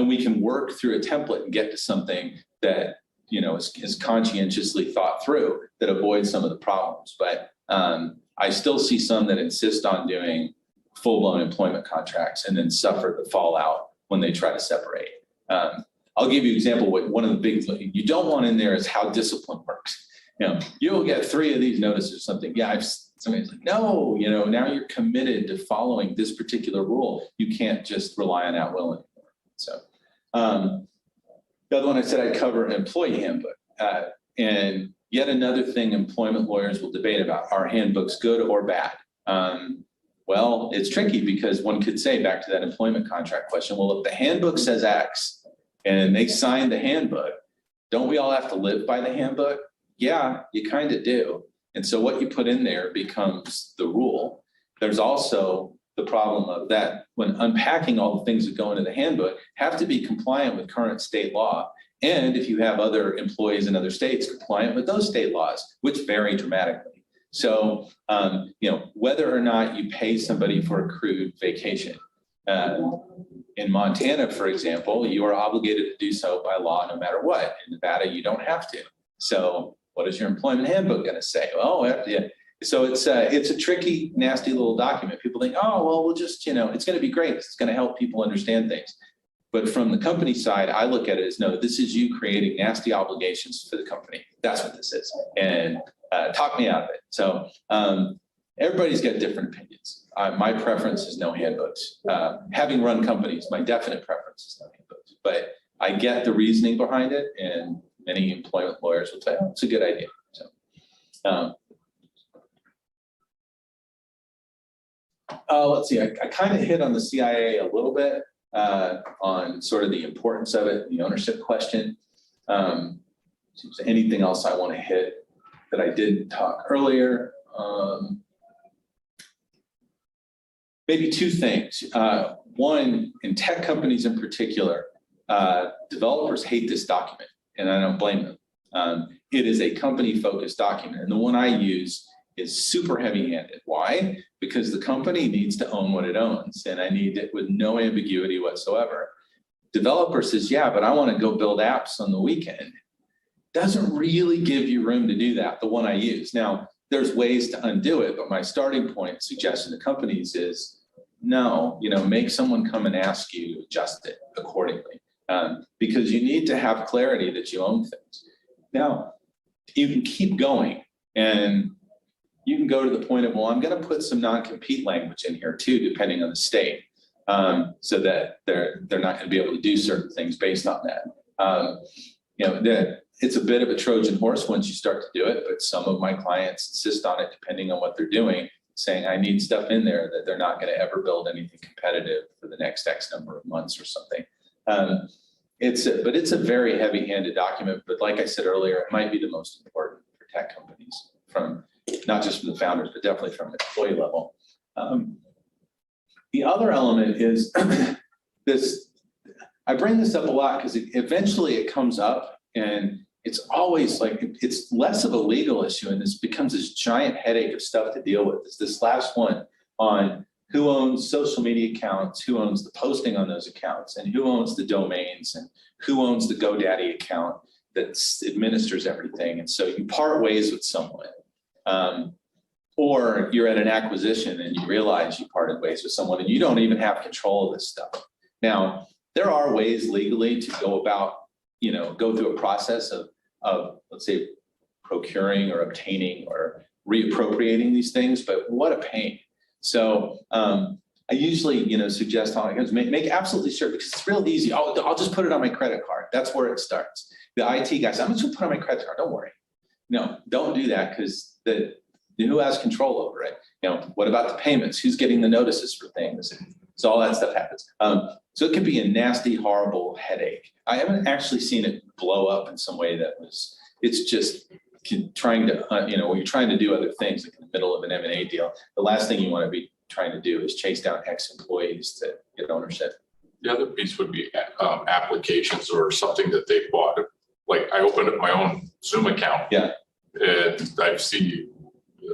B: we can work through a template and get to something that, is conscientiously thought through that avoids some of the problems. But I still see some that insist on doing full-blown employment contracts and then suffer the fallout when they try to separate. I'll give you an example. One of the big things you don't want in there is how discipline works. You'll get 3 of these notices or something. Yeah, somebody's like, no, now you're committed to following this particular rule. You can't just rely on at-will anymore. So the other one I said I'd cover, employee handbook. And yet another thing employment lawyers will debate about, are handbooks good or bad? Well, it's tricky, because one could say, back to that employment contract question, well, if the handbook says X and they signed the handbook, don't we all have to live by the handbook? Yeah, you kind of do. And so what you put in there becomes the rule. There's also the problem of that when unpacking all the things that go into the handbook have to be compliant with current state law. And if you have other employees in other states, compliant with those state laws, which vary dramatically. So, whether or not you pay somebody for accrued vacation, in Montana, for example, you are obligated to do so by law no matter what. In Nevada, you don't have to. So what is your employment handbook going to say? Well, yeah. So it's a tricky, nasty little document. People think, oh, well, we'll just, it's going to be great. It's going to help people understand things. But from the company side, I look at it as, no, this is you creating nasty obligations for the company. That's what this is. And talk me out of it. So everybody's got different opinions. My preference is no handbooks. Having run companies, my definite preference is no handbooks. But I get the reasoning behind it, and many employment lawyers will say, oh, it's a good idea. So, let's see, I kind of hit on the CIA a little bit on sort of the importance of it, the ownership question. Anything else I want to hit that I didn't talk earlier? Maybe 2 things. One, in tech companies in particular, developers hate this document, and I don't blame them. It is a company-focused document, and the one I use is super heavy-handed. Why? Because the company needs to own what it owns, and I need it with no ambiguity whatsoever. Developer says, yeah, but I want to go build apps on the weekend. Doesn't really give you room to do that, the one I use. Now, there's ways to undo it, but my starting point suggestion to companies is, no, make someone come and ask you to adjust it accordingly, because you need to have clarity that you own things. Now, you can keep going, and you can go to the point of, well, I'm going to put some non-compete language in here too, depending on the state, so that they're not going to be able to do certain things based on that. It's a bit of a Trojan horse once you start to do it, but some of my clients insist on it depending on what they're doing. saying I need stuff in there that they're not going to ever build anything competitive for the next X number of months or something. But it's a very heavy-handed document, but like I said earlier, it might be the most important for tech companies, from not just from the founders, but definitely from the employee level. The other element is this, I bring this up a lot because eventually it comes up, and it's always like, it's less of a legal issue, and this becomes this giant headache of stuff to deal with. It's this last one on who owns social media accounts, who owns the posting on those accounts, and who owns the domains, and who owns the GoDaddy account that administers everything. And so you part ways with someone. Or you're at an acquisition and you realize you parted ways with someone and you don't even have control of this stuff. Now, there are ways legally to go about, go through a process of let's say, procuring or obtaining or reappropriating these things, but what a pain. So I usually, suggest make absolutely sure, because it's real easy. I'll just put it on my credit card. That's where it starts. The IT guy says, I'm just gonna put it on my credit card, don't worry. No, don't do that, because who has control over it? What about the payments? Who's getting the notices for things? So all that stuff happens. So it could be a nasty, horrible headache. I haven't actually seen it blow up in some way it's just trying to, when you're trying to do other things, like in the middle of an M&A deal, the last thing you want to be trying to do is chase down ex-employees to get ownership.
D: The other piece would be applications or something that they bought. Like I opened up my own Zoom account.
B: Yeah.
D: And I see,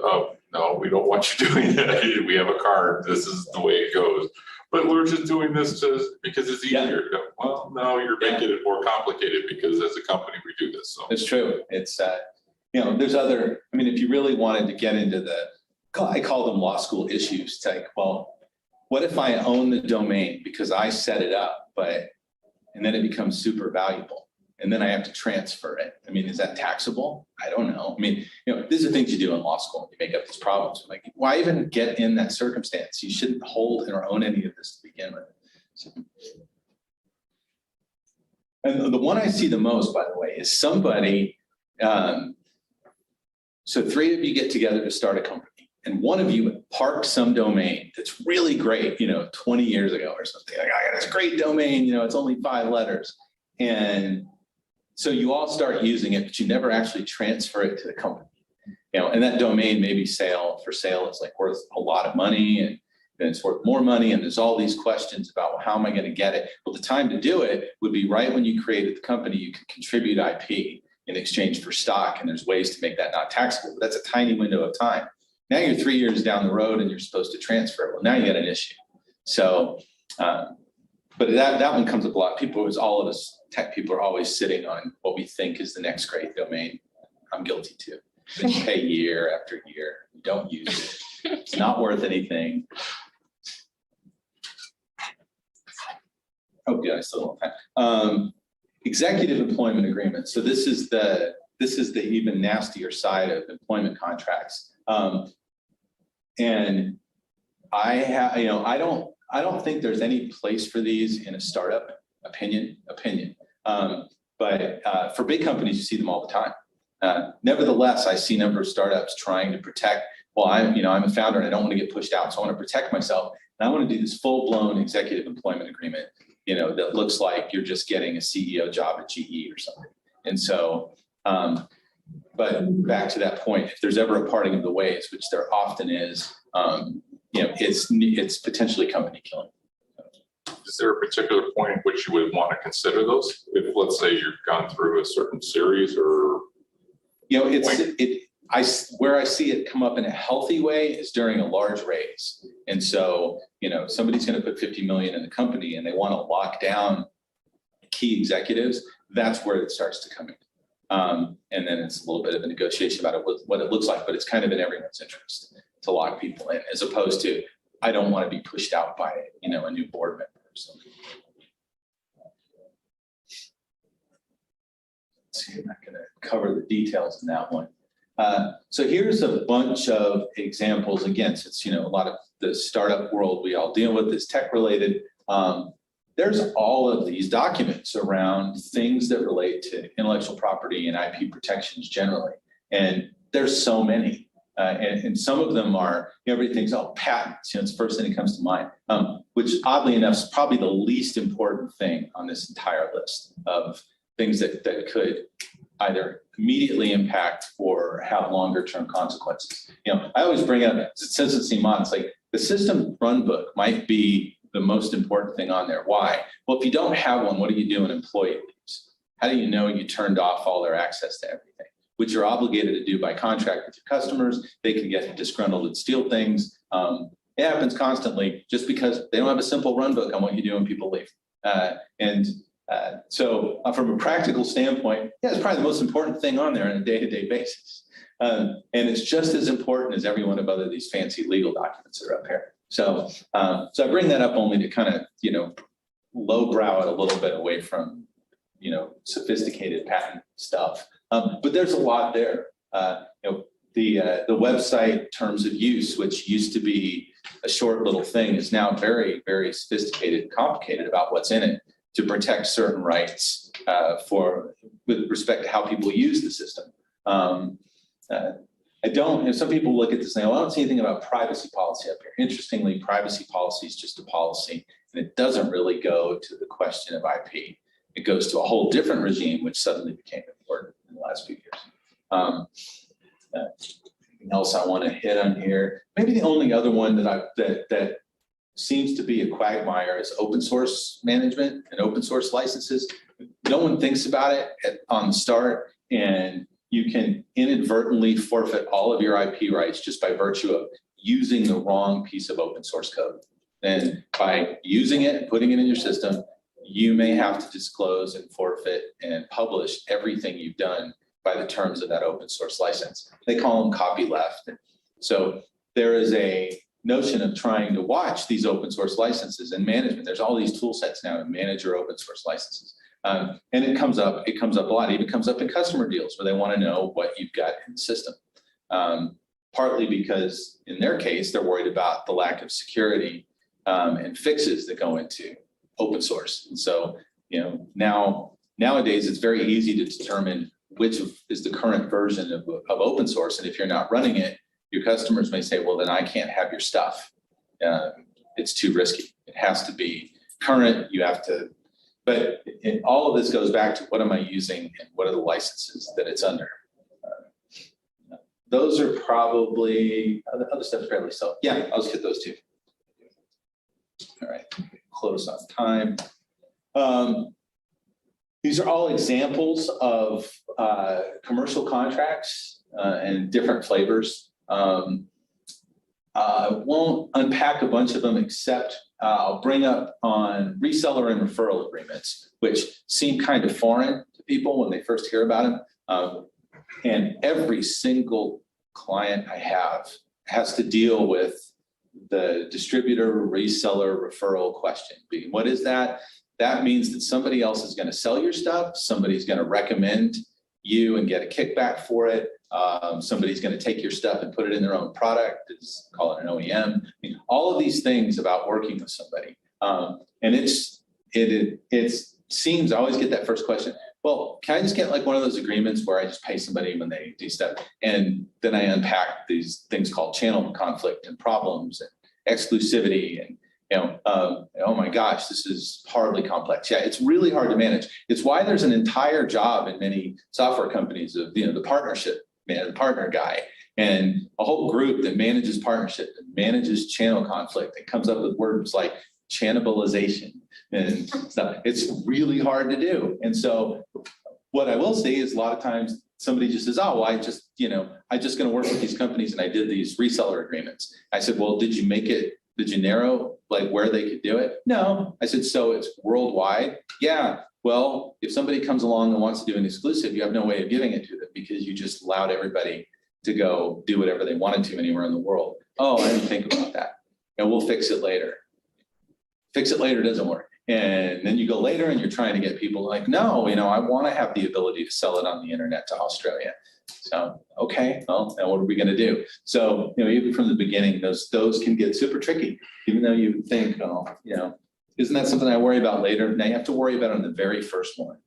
D: oh, no, we don't want you doing that. We have a card. This is the way it goes. But we're just doing this because it's easier. Yeah. Well, no, you're making it more complicated, because as a company, we do this. So
B: it's true. It's, there's other, if you really wanted to get into I call them law school issues. It's like, well, what if I own the domain because I set it up, and then it becomes super valuable, and then I have to transfer it? Is that taxable? I don't know. These are things you do in law school. You make up these problems. Like, why even get in that circumstance? You shouldn't hold or own any of this to begin with. So, and the one I see the most, by the way, is somebody, so 3 of you get together to start a company, and one of you parked some domain that's really great, 20 years ago or something. Like, I got this great domain, it's only 5 letters. And so you all start using it, but you never actually transfer it to the company. And that domain maybe for sale is like worth a lot of money, and then it's worth more money. And there's all these questions about, well, how am I going to get it? Well, the time to do it would be right when you created the company. You can contribute IP in exchange for stock, and there's ways to make that not taxable, but that's a tiny window of time. Now you're 3 years down the road and you're supposed to transfer it. Well, now you got an issue. So, but that one comes up a lot. All of us tech people are always sitting on what we think is the next great domain. I'm guilty too. But you pay year after year, you don't use it. It's not worth anything. Oh yeah, I still don't have time. Executive employment agreement. So this is the even nastier side of employment contracts. And I don't think there's any place for these in a startup opinion. But for big companies, you see them all the time. Nevertheless, I see a number of startups trying to protect. Well, I'm a founder and I don't want to get pushed out, so I want to protect myself, and I want to do this full-blown executive employment agreement, that looks like you're just getting a CEO job at GE or something. And so, but back to that point, if there's ever a parting of the ways, which there often is, it's potentially company killing.
D: is there a particular point at which you would want to consider those? If, let's say, you've gone through a certain series, or
B: where I see it come up in a healthy way is during a large raise. And so, somebody's going to put 50 million in the company and they want to lock down key executives. That's where it starts to come in. And then it's a little bit of a negotiation about what it looks like, but it's kind of in everyone's interest to lock people in, as opposed to, I don't want to be pushed out by, a new board member or something. Let's see, I'm not going to cover the details in that one. So here's a bunch of examples. Again, since, a lot of the startup world we all deal with is tech related. There's all of these documents around things that relate to intellectual property and IP protections generally. And there's so many. And some of them are, everything's all patents, it's the first thing that comes to mind, which oddly enough is probably the least important thing on this entire list of things that could either immediately impact or have longer term consequences. I always bring up, it says it's it's like the system run book might be the most important thing on there. Why? Well, if you don't have one, what do you do when an employee leaves? How do you know you turned off all their access to everything, which you're obligated to do by contract with your customers? They can get disgruntled and steal things. It happens constantly just because they don't have a simple run book on what you do when people leave. So from a practical standpoint, yeah, it's probably the most important thing on there on a day-to-day basis. And it's just as important as every one of other these fancy legal documents that are up here. So I bring that up only to kind of, lowbrow it a little bit away from, sophisticated patent stuff. But there's a lot there. The website terms of use, which used to be a short little thing, is now very, very sophisticated and complicated about what's in it to protect certain rights with respect to how people use the system. Some people look at this and say, well, I don't see anything about privacy policy up here. Interestingly, privacy policy is just a policy, and it doesn't really go to the question of IP. It goes to a whole different regime, which suddenly became important in the last few years. Anything else I want to hit on here? Maybe the only other one that seems to be a quagmire is open source management and open source licenses. No one thinks about it on the start, and you can inadvertently forfeit all of your IP rights just by virtue of using the wrong piece of open source code. And by using it and putting it in your system, you may have to disclose and forfeit and publish everything you've done by the terms of that open source license. They call them copyleft. So there is a notion of trying to watch these open source licenses and management. There's all these tool sets now to manage your open source licenses. And it comes up a lot. It even comes up in customer deals where they want to know what you've got in the system. Partly because in their case, they're worried about the lack of security and fixes that go into open source. And so, nowadays it's very easy to determine which is the current version of open source. And if you're not running it, your customers may say, well, then I can't have your stuff. It's too risky. It has to be current. You have to, but all of this goes back to what am I using and what are the licenses that it's under. Those are probably, other stuff's fairly self. Yeah, I'll just hit those two. All right, close on time. These are all examples of commercial contracts and different flavors. I won't unpack a bunch of them, except I'll bring up on reseller and referral agreements, which seem kind of foreign to people when they first hear about them. And every single client I have has to deal with the distributor, reseller, referral question. What is that? That means that somebody else is going to sell your stuff. Somebody's going to recommend you and get a kickback for it. Somebody's going to take your stuff and put it in their own product. It's call it an OEM. I mean, all of these things about working with somebody. And it seems, I always get that first question. Well, can I just get like one of those agreements where I just pay somebody when they do stuff? And then I unpack these things called channel conflict and problems and exclusivity and, oh my gosh, this is horribly complex. Yeah, it's really hard to manage. It's why there's an entire job in many software companies of, the partnership man, the partner guy, and a whole group that manages partnership and manages channel conflict. It comes up with words like cannibalization and stuff. It's really hard to do. And so what I will say is a lot of times somebody just says, oh, well, I just going to work with these companies and I did these reseller agreements. I said, well, did you narrow like where they could do it? No. I said, so it's worldwide? Yeah. Well, if somebody comes along and wants to do an exclusive, you have no way of giving it to them because you just allowed everybody to go do whatever they wanted to anywhere in the world. Oh, I didn't think about that. And we'll fix it later. Fix it later doesn't work. And then you go later and you're trying to get people like, no, I want to have the ability to sell it on the internet to Australia. So, okay, well, now what are we going to do? So, even from the beginning, those can get super tricky, even though you think, oh, isn't that something I worry about later? Now you have to worry about it on the very first one.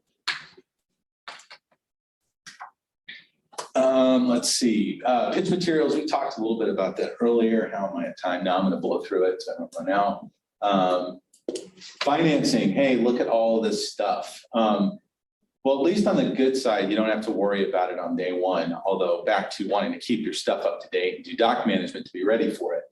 B: Let's see, pitch materials, we talked a little bit about that earlier. How am I at time? Now I'm gonna blow through it so I don't run out. Financing, hey, look at all this stuff. Well, at least on the good side, you don't have to worry about it on day one, although back to wanting to keep your stuff up to date and do doc management to be ready for it.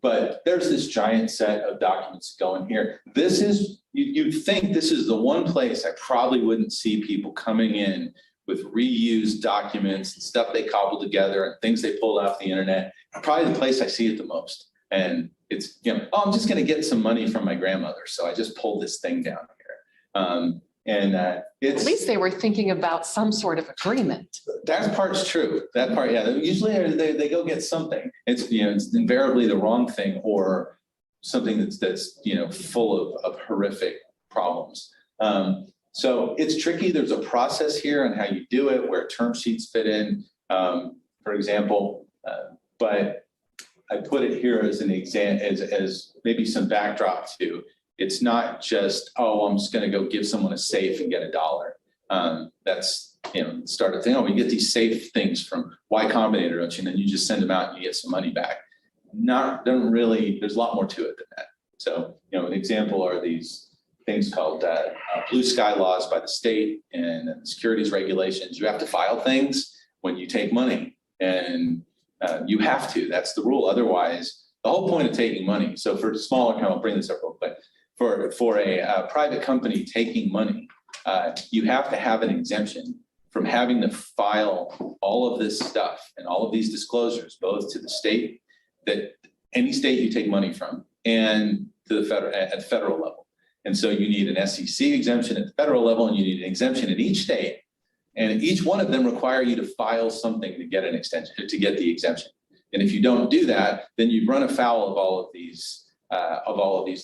B: But there's this giant set of documents going here. This is, you'd think this is the one place I probably wouldn't see people coming in with reused documents and stuff they cobbled together and things they pulled off the internet. Probably the place I see it the most. And it's, you know, oh, I'm just going to get some money from my grandmother, so I just pulled this thing down here. It's,
E: At least they were thinking about some sort of agreement.
B: that part's true. That part, yeah. Usually they go get something. It's, you know, it's invariably the wrong thing or something that's you know, full of horrific problems. So it's tricky. There's a process here on how you do it, where term sheets fit in, for example. But I put it here as an example, as maybe some backdrop to. It's not just, oh, I'm just going to go give someone a safe and get $1. That's, you know, start a thing. Oh, we get these safe things from Y Combinator, don't you? And then you just send them out and you get some money back. Don't really, there's a lot more to it than that. So, you know, an example are these things called blue sky laws by the state and securities regulations. You have to file things when you take money, and you have to. That's the rule. Otherwise, the whole point of taking money. So for smaller company, I'll bring this up real quick. For a private company taking money, you have to have an exemption from having to file all of this stuff and all of these disclosures, both to the state, that any state you take money from, and to the federal at the federal level. And so you need an SEC exemption at the federal level, and you need an exemption in each state. And each one of them require you to file something to get an extension, to get the exemption. And if you don't do that, then you run afoul of all of these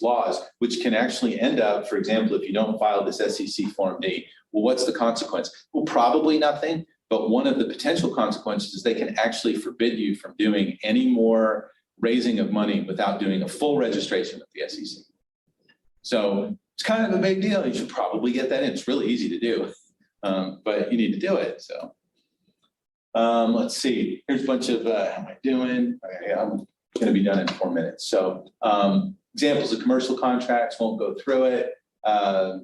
B: laws, which can actually end up, for example, if you don't file this SEC Form D, well, what's the consequence? Well, probably nothing. But one of the potential consequences is they can actually forbid you from doing any more raising of money without doing a full registration with the SEC. So it's kind of a big deal. You should probably get that in. It's really easy to do, but you need to do it. So let's see. Here's a bunch of, how am I doing? Okay, I'm going to be done in 4 minutes. So examples of commercial contracts, won't go through it. I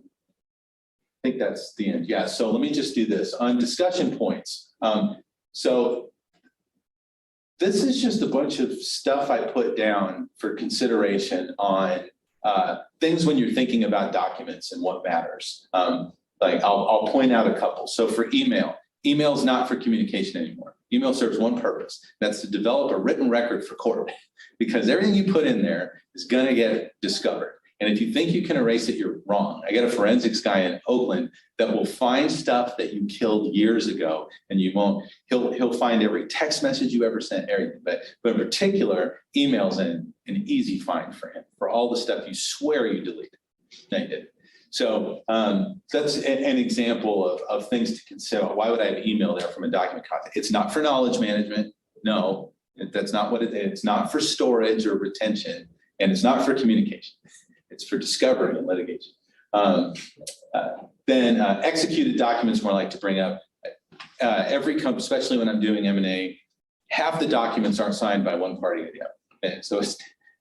B: think that's the end. Yeah, so let me just do this. On discussion points. So this is just a bunch of stuff I put down for consideration on things when you're thinking about documents and what matters. Like I'll point out a couple. So for email is not for communication anymore. Email serves one purpose. That's to develop a written record for court, because everything you put in there is going to get discovered. And if you think you can erase it, you're wrong. I got a forensics guy in Oakland that will find stuff that you killed years ago, and you won't. He'll find every text message you ever sent, everything. But in particular, email's an easy find for him for all the stuff you swear you deleted. I did. So that's an example of things to consider. Why would I have email there from a document content? It's not for knowledge management. No, that's not what it's not for storage or retention, and it's not for communication. It's for discovery and litigation. Then executed documents, more like to bring up. Every company, especially when I'm doing M&A, half the documents aren't signed by one party or the other. And so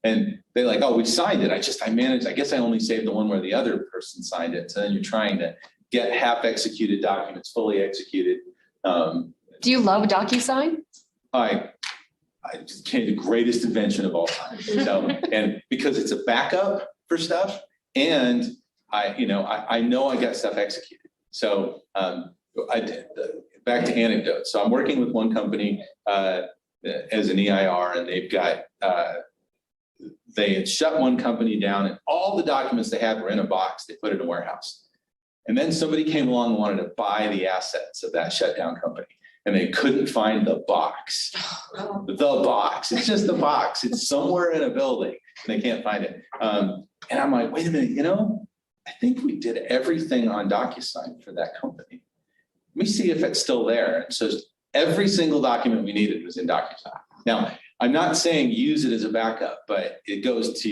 B: and they're like, oh, we signed it. I managed. I guess I only saved the one where the other person signed it. So then you're trying to get half executed documents fully executed.
E: Do you love DocuSign?
B: I just came the greatest invention of all time. So, and because it's a backup for stuff, and I know I got stuff executed. So back to anecdotes. So I'm working with one company as an EIR, and they've got they had shut one company down, and all the documents they had were in a box. They put it in a warehouse, and then somebody came along and wanted to buy the assets of that shutdown company. And they couldn't find the box. The box. It's just the box. It's somewhere in a building, and they can't find it. And I'm like, wait a minute, I think we did everything on DocuSign for that company. Let me see if it's still there. And so every single document we needed was in DocuSign. Now, I'm not saying use it as a backup, but it goes to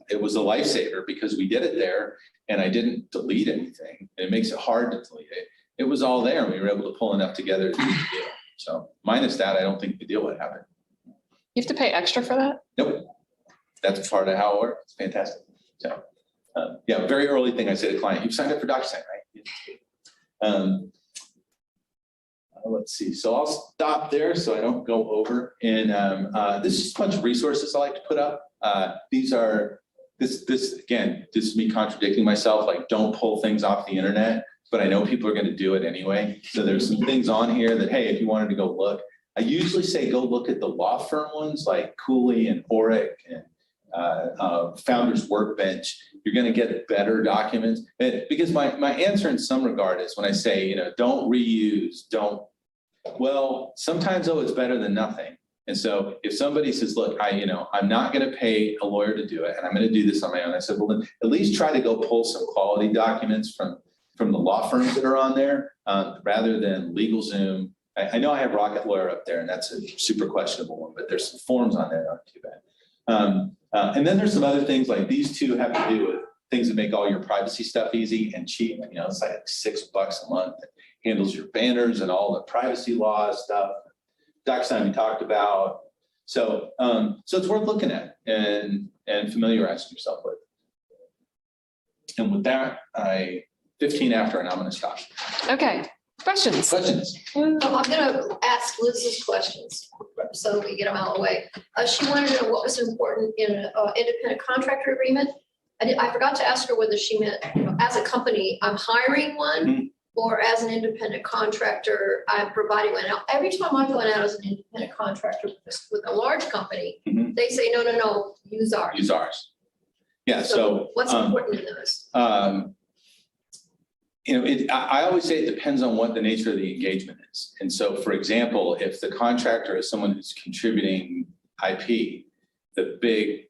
B: it was a lifesaver because we did it there, and I didn't delete anything. And it makes it hard to delete it. It was all there, and we were able to pull enough together to do the deal. So minus that, I don't think the deal would happen.
E: You have to pay extra for that?
B: Nope. That's part of how it works. It's fantastic. So, yeah, very early thing I say to the client, you've signed up for DocuSign, right? Let's see. So I'll stop there so I don't go over. And this is a bunch of resources I like to put up. These are, this again, this is me contradicting myself, like don't pull things off the internet, but I know people are going to do it anyway. So there's some things on here that, hey, if you wanted to go look, I usually say go look at the law firm ones like Cooley and Oric and Founders Workbench. You're going to get better documents. Because my answer in some regard is when I say, don't reuse, well, sometimes though it's better than nothing. And so if somebody says, look, I'm not going to pay a lawyer to do it, and I'm going to do this on my own. I said, well, then at least try to go pull some quality documents from the law firms that are on there rather than LegalZoom. I know I have Rocket Lawyer up there, and that's a super questionable one, but there's some forms on there that aren't too bad. And then there's some other things like these two have to do with things that make all your privacy stuff easy and cheap. It's like $6 a month. It handles your banners and all the privacy laws stuff. DocuSign we talked about. So it's worth looking at and familiarizing yourself with. And with that, 15 after, and I'm going to stop.
E: Okay, questions?
B: Questions?
C: I'm going to ask Liz's questions so we get them out of the way. She wanted to know what was important in an independent contractor agreement. I forgot to ask her whether she meant, as a company, I'm hiring one, or as an independent contractor, I'm providing one. Now, every time I'm going out as an independent contractor with a large company, they say, no, use ours.
B: Use ours. Yeah. So
C: what's important in those?
B: I always say it depends on what the nature of the engagement is. And so, for example, if the contractor is someone who's contributing IP, the big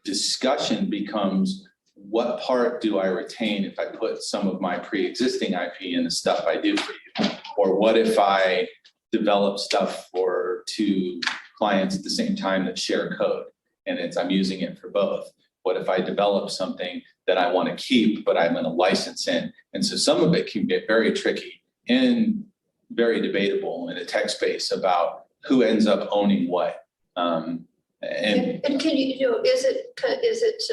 B: discussion becomes, what part do I retain if I put some of my pre-existing IP in the stuff I do for you? Or what if I develop stuff for two clients at the same time that share code and I'm using it for both? What if I develop something that I want to keep, but I'm going to license in? And so some of it can get very tricky and very debatable in a tech space about who ends up owning what. And
C: can you, is it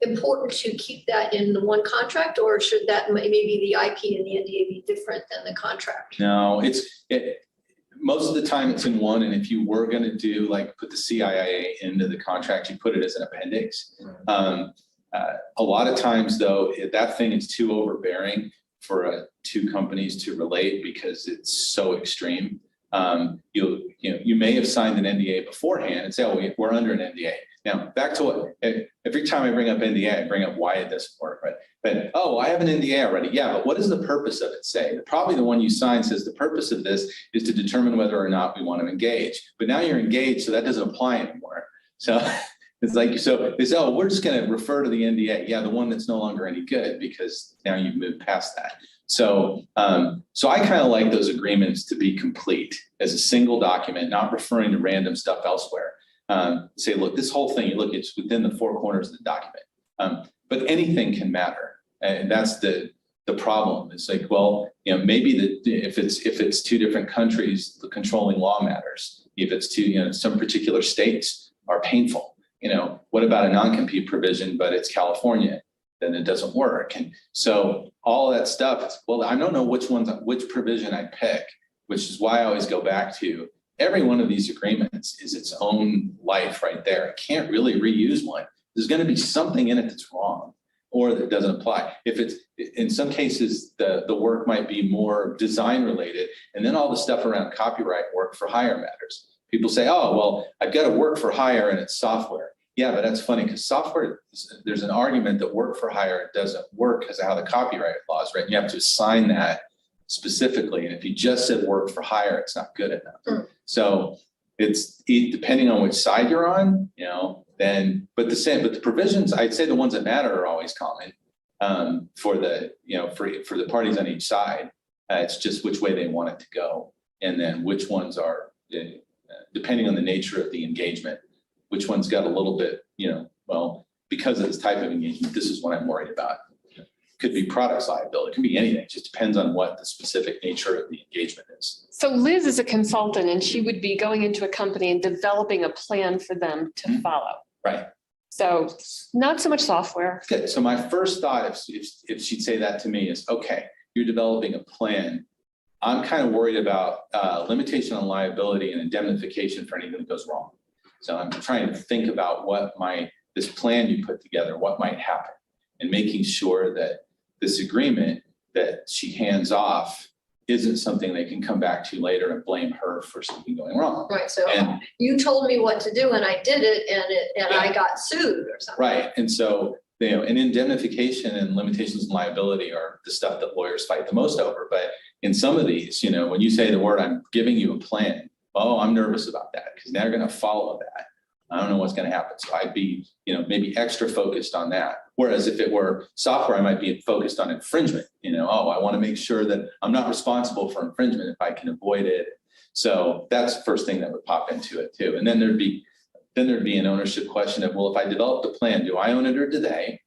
C: important to keep that in the one contract, or should that maybe the IP and the NDA be different than the contract?
B: No, most of the time it's in one. And if you were going to do put the CIA into the contract, you put it as an appendix. A lot of times though, that thing is too overbearing for two companies to relate because it's so extreme. You may have signed an NDA beforehand and say, oh, we're under an NDA. Now, back to what, every time I bring up NDA, I bring up why it doesn't work, right? But, oh, I have an NDA already. Yeah, but what does the purpose of it say? Probably the one you signed says the purpose of this is to determine whether or not we want to engage. But now you're engaged, so that doesn't apply anymore. So it's like, so they say, oh, we're just going to refer to the NDA. Yeah, the one that's no longer any good because now you've moved past that. So I kind of like those agreements to be complete as a single document, not referring to random stuff elsewhere. Say, look, this whole thing, it's within the four corners of the document. But anything can matter. And that's the problem. It's like, well, maybe if it's two different countries, the controlling law matters. If it's two, some particular states are painful. What about a non-compete provision, but it's California? Then it doesn't work. And so all of that stuff, well, I don't know which provision I pick, which is why I always go back to every one of these agreements is its own life right there. It can't really reuse one. There's going to be something in it that's wrong or that doesn't apply. If it's, in some cases, the work might be more design related, and then all the stuff around copyright work for hire matters. People say, oh, well, I've got to work for hire and it's software. Yeah, but that's funny because software, there's an argument that work for hire doesn't work because of how the copyright law is written. You have to assign that specifically. And if you just said work for hire, it's not good enough. So it's depending on which side you're on, but the provisions, I'd say the ones that matter are always common for the parties on each side. It's just which way they want it to go. And then which ones are, depending on the nature of the engagement, which one's got a little bit, well, because of this type of engagement, this is what I'm worried about. Could be products liability, it can be anything. It just depends on what the specific nature of the engagement is.
E: So Liz is a consultant and she would be going into a company and developing a plan for them to follow.
B: Right.
E: So not so much software.
B: Good. So my first thought, if she'd say that to me is, okay, you're developing a plan. I'm kind of worried about limitation on liability and indemnification for anything that goes wrong. So I'm trying to think about this plan you put together, what might happen, and making sure that this agreement that she hands off isn't something they can come back to later and blame her for something going wrong.
C: Right, so
B: And
C: you told me what to do and I did it and I got sued or something.
B: right, and so, and indemnification and limitations and liability are the stuff that lawyers fight the most over. But in some of these, when you say the word, I'm giving you a plan, oh, I'm nervous about that because now you're going to follow that. I don't know what's going to happen. So I'd be, maybe extra focused on that. Whereas if it were software, I might be focused on infringement. Oh, I want to make sure that I'm not responsible for infringement if I can avoid it. So that's the first thing that would pop into it too. And then there'd be an ownership question of, well, if I developed a plan, do I own it or do they?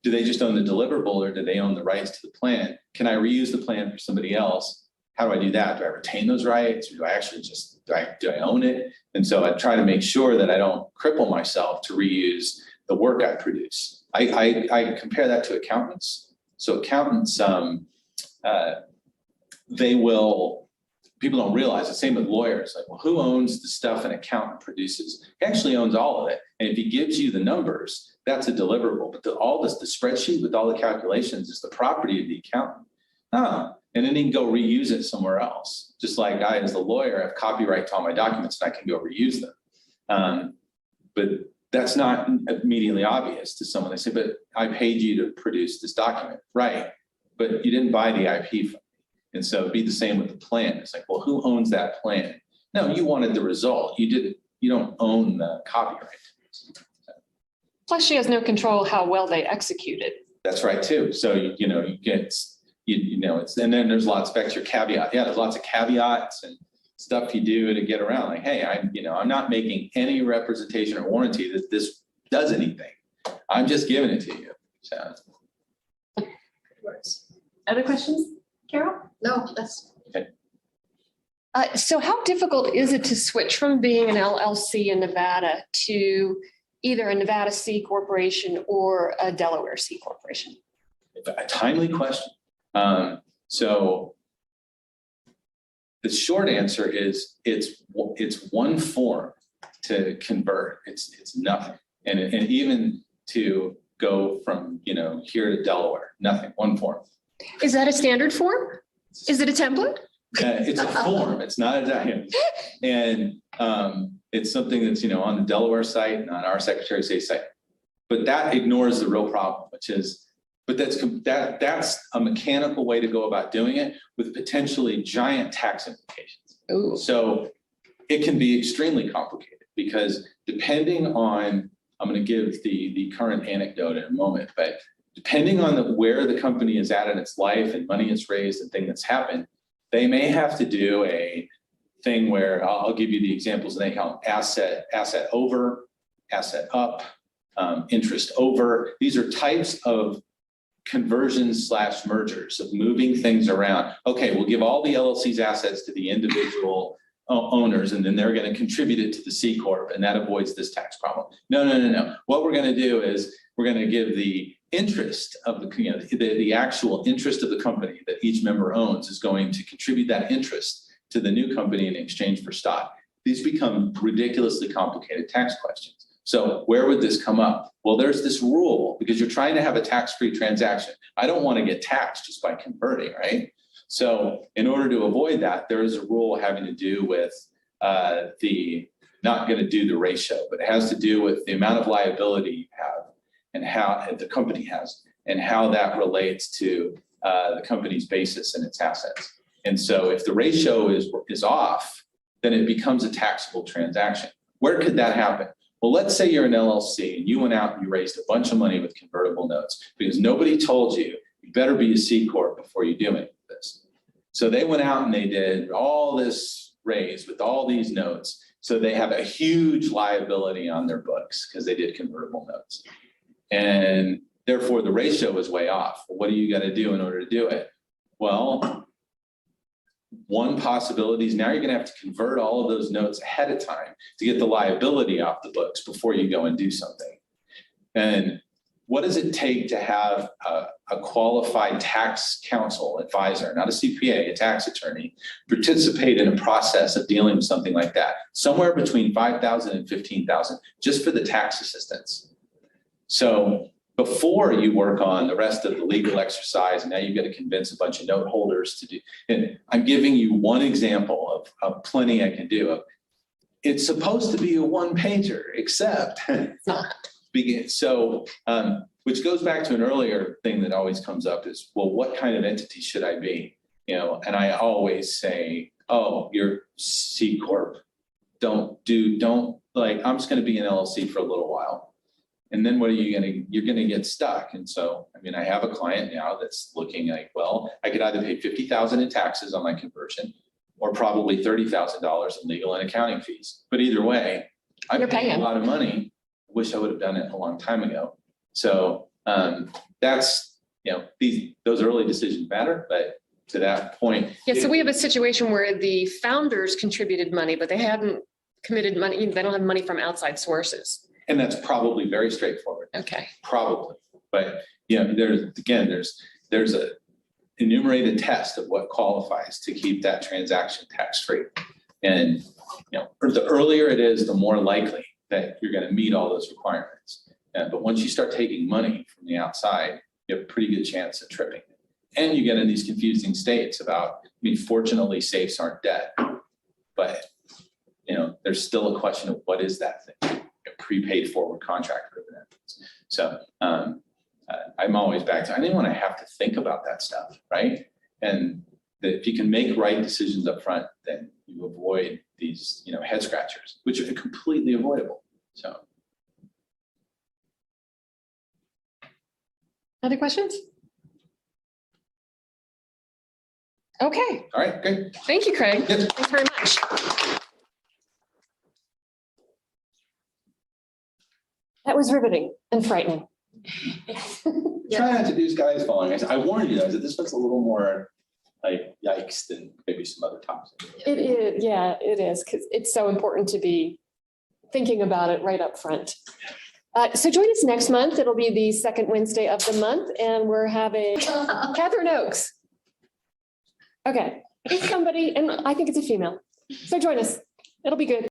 B: Do they just own the deliverable or do they own the rights to the plan? Can I reuse the plan for somebody else? How do I do that? Do I retain those rights or do I actually do I own it? And so I try to make sure that I don't cripple myself to reuse the work I produce. I compare that to accountants. So accountants, people don't realize the same with lawyers. Like, well, who owns the stuff an accountant produces? He actually owns all of it. And if he gives you the numbers, that's a deliverable. But the spreadsheet with all the calculations is the property of the accountant. And then he can go reuse it somewhere else. Just like I, as the lawyer, have copyright to all my documents and I can go reuse them. But that's not immediately obvious to someone. They say, but I paid you to produce this document. Right. But you didn't buy the IP from me. And so it'd be the same with the plan. It's like, well, who owns that plan? No, you wanted the result. You don't own the copyright.
E: Plus she has no control how well they execute it.
B: That's right too. So, you get, and then there's lots of extra caveat. Yeah, there's lots of caveats and stuff you do to get around. Like, hey, I'm not making any representation or warranty that this does anything. I'm just giving it to you. So.
A: Other questions, Carol?
C: No, that's,
E: So how difficult is it to switch from being an LLC in Nevada to either a Nevada C corporation or a Delaware C corporation?
B: A timely question. So the short answer is it's one form to convert. It's nothing. And even to go from, here to Delaware, nothing, one form.
E: Is that a standard form? Is it a template?
B: It's a form. It's not a document. And it's something that's, on the Delaware site and on our Secretary of State site. But that ignores the real problem, which is, that's a mechanical way to go about doing it with potentially giant tax implications.
E: Ooh.
B: So it can be extremely complicated because depending on, I'm going to give the current anecdote in a moment, but depending on where the company is at in its life and money it's raised and thing that's happened, they may have to do a thing where I'll give you the examples and they count asset over, asset up, interest over. These are types of conversions / mergers of moving things around. Okay, we'll give all the LLC's assets to the individual owners, and then they're going to contribute it to the C Corp, and that avoids this tax problem. No. What we're going to do is we're going to give the interest of the actual interest of the company that each member owns is going to contribute that interest to the new company in exchange for stock. These become ridiculously complicated tax questions. So where would this come up? Well, there's this rule because you're trying to have a tax-free transaction. I don't want to get taxed just by converting, right? So in order to avoid that, there is a rule having to do with not going to do the ratio, but it has to do with the amount of liability you have and how the company has and how that relates to the company's basis and its assets. And so if the ratio is off, then it becomes a taxable transaction. Where could that happen? Well, let's say you're an LLC and you went out and you raised a bunch of money with convertible notes because nobody told you better be a C Corp before you do any of this. So they went out and they did all this raise with all these notes. So they have a huge liability on their books because they did convertible notes. And therefore the ratio is way off. Well, what do you got to do in order to do it? Well, one possibility is now you're going to have to convert all of those notes ahead of time to get the liability off the books before you go and do something. And what does it take to have a qualified tax counsel advisor, not a CPA, a tax attorney, participate in a process of dealing with something like that? Somewhere between $5,000 and $15,000 just for the tax assistance. So before you work on the rest of the legal exercise, now you've got to convince a bunch of note holders to do. And I'm giving you one example of plenty I can do. It's supposed to be a one-pager, except
E: It's not.
B: So, which goes back to an earlier thing that always comes up is, well, what kind of entity should I be? You know, and I always say, oh, you're C Corp. Don't like, I'm just going to be an LLC for a little while. And then what are you going to, you're going to get stuck. And so, I mean, I have a client now that's looking like, well, I could either pay $50,000 in taxes on my conversion or probably $30,000 in legal and accounting fees. But either way, I'm paying a lot of money. Wish I would have done it a long time ago. So that's, you know, those early decisions matter, but to that point.
E: Yeah, so we have a situation where the founders contributed money, but they hadn't committed money. They don't have money from outside sources.
B: And that's probably very straightforward.
E: Okay.
B: Probably. But, you know, there's a enumerated test of what qualifies to keep that transaction tax-free. And, you know, the earlier it is, the more likely that you're going to meet all those requirements. But once you start taking money from the outside, you have a pretty good chance of tripping. And you get in these confusing states about, I mean, fortunately, safes aren't dead, but, you know, there's still a question of what is that thing? A prepaid forward contract dividends. So I'm always back to, I didn't want to have to think about that stuff, right? And if you can make right decisions up front, then you avoid these, you know, head scratchers, which are completely avoidable. So.
E: Other questions? Okay.
B: All right, great.
E: Thank you, Craig.
B: Yep.
E: Thanks very much.
A: That was riveting and frightening.
B: Try not to do skies falling. I warned you guys that this was a little more like yikes than maybe some other topics.
A: It is, yeah, it is, because it's so important to be thinking about it right up front. So join us next month. It'll be the second Wednesday of the month, and we're having Catherine Oakes. Okay, it's somebody, and I think it's a female. So join us. It'll be good.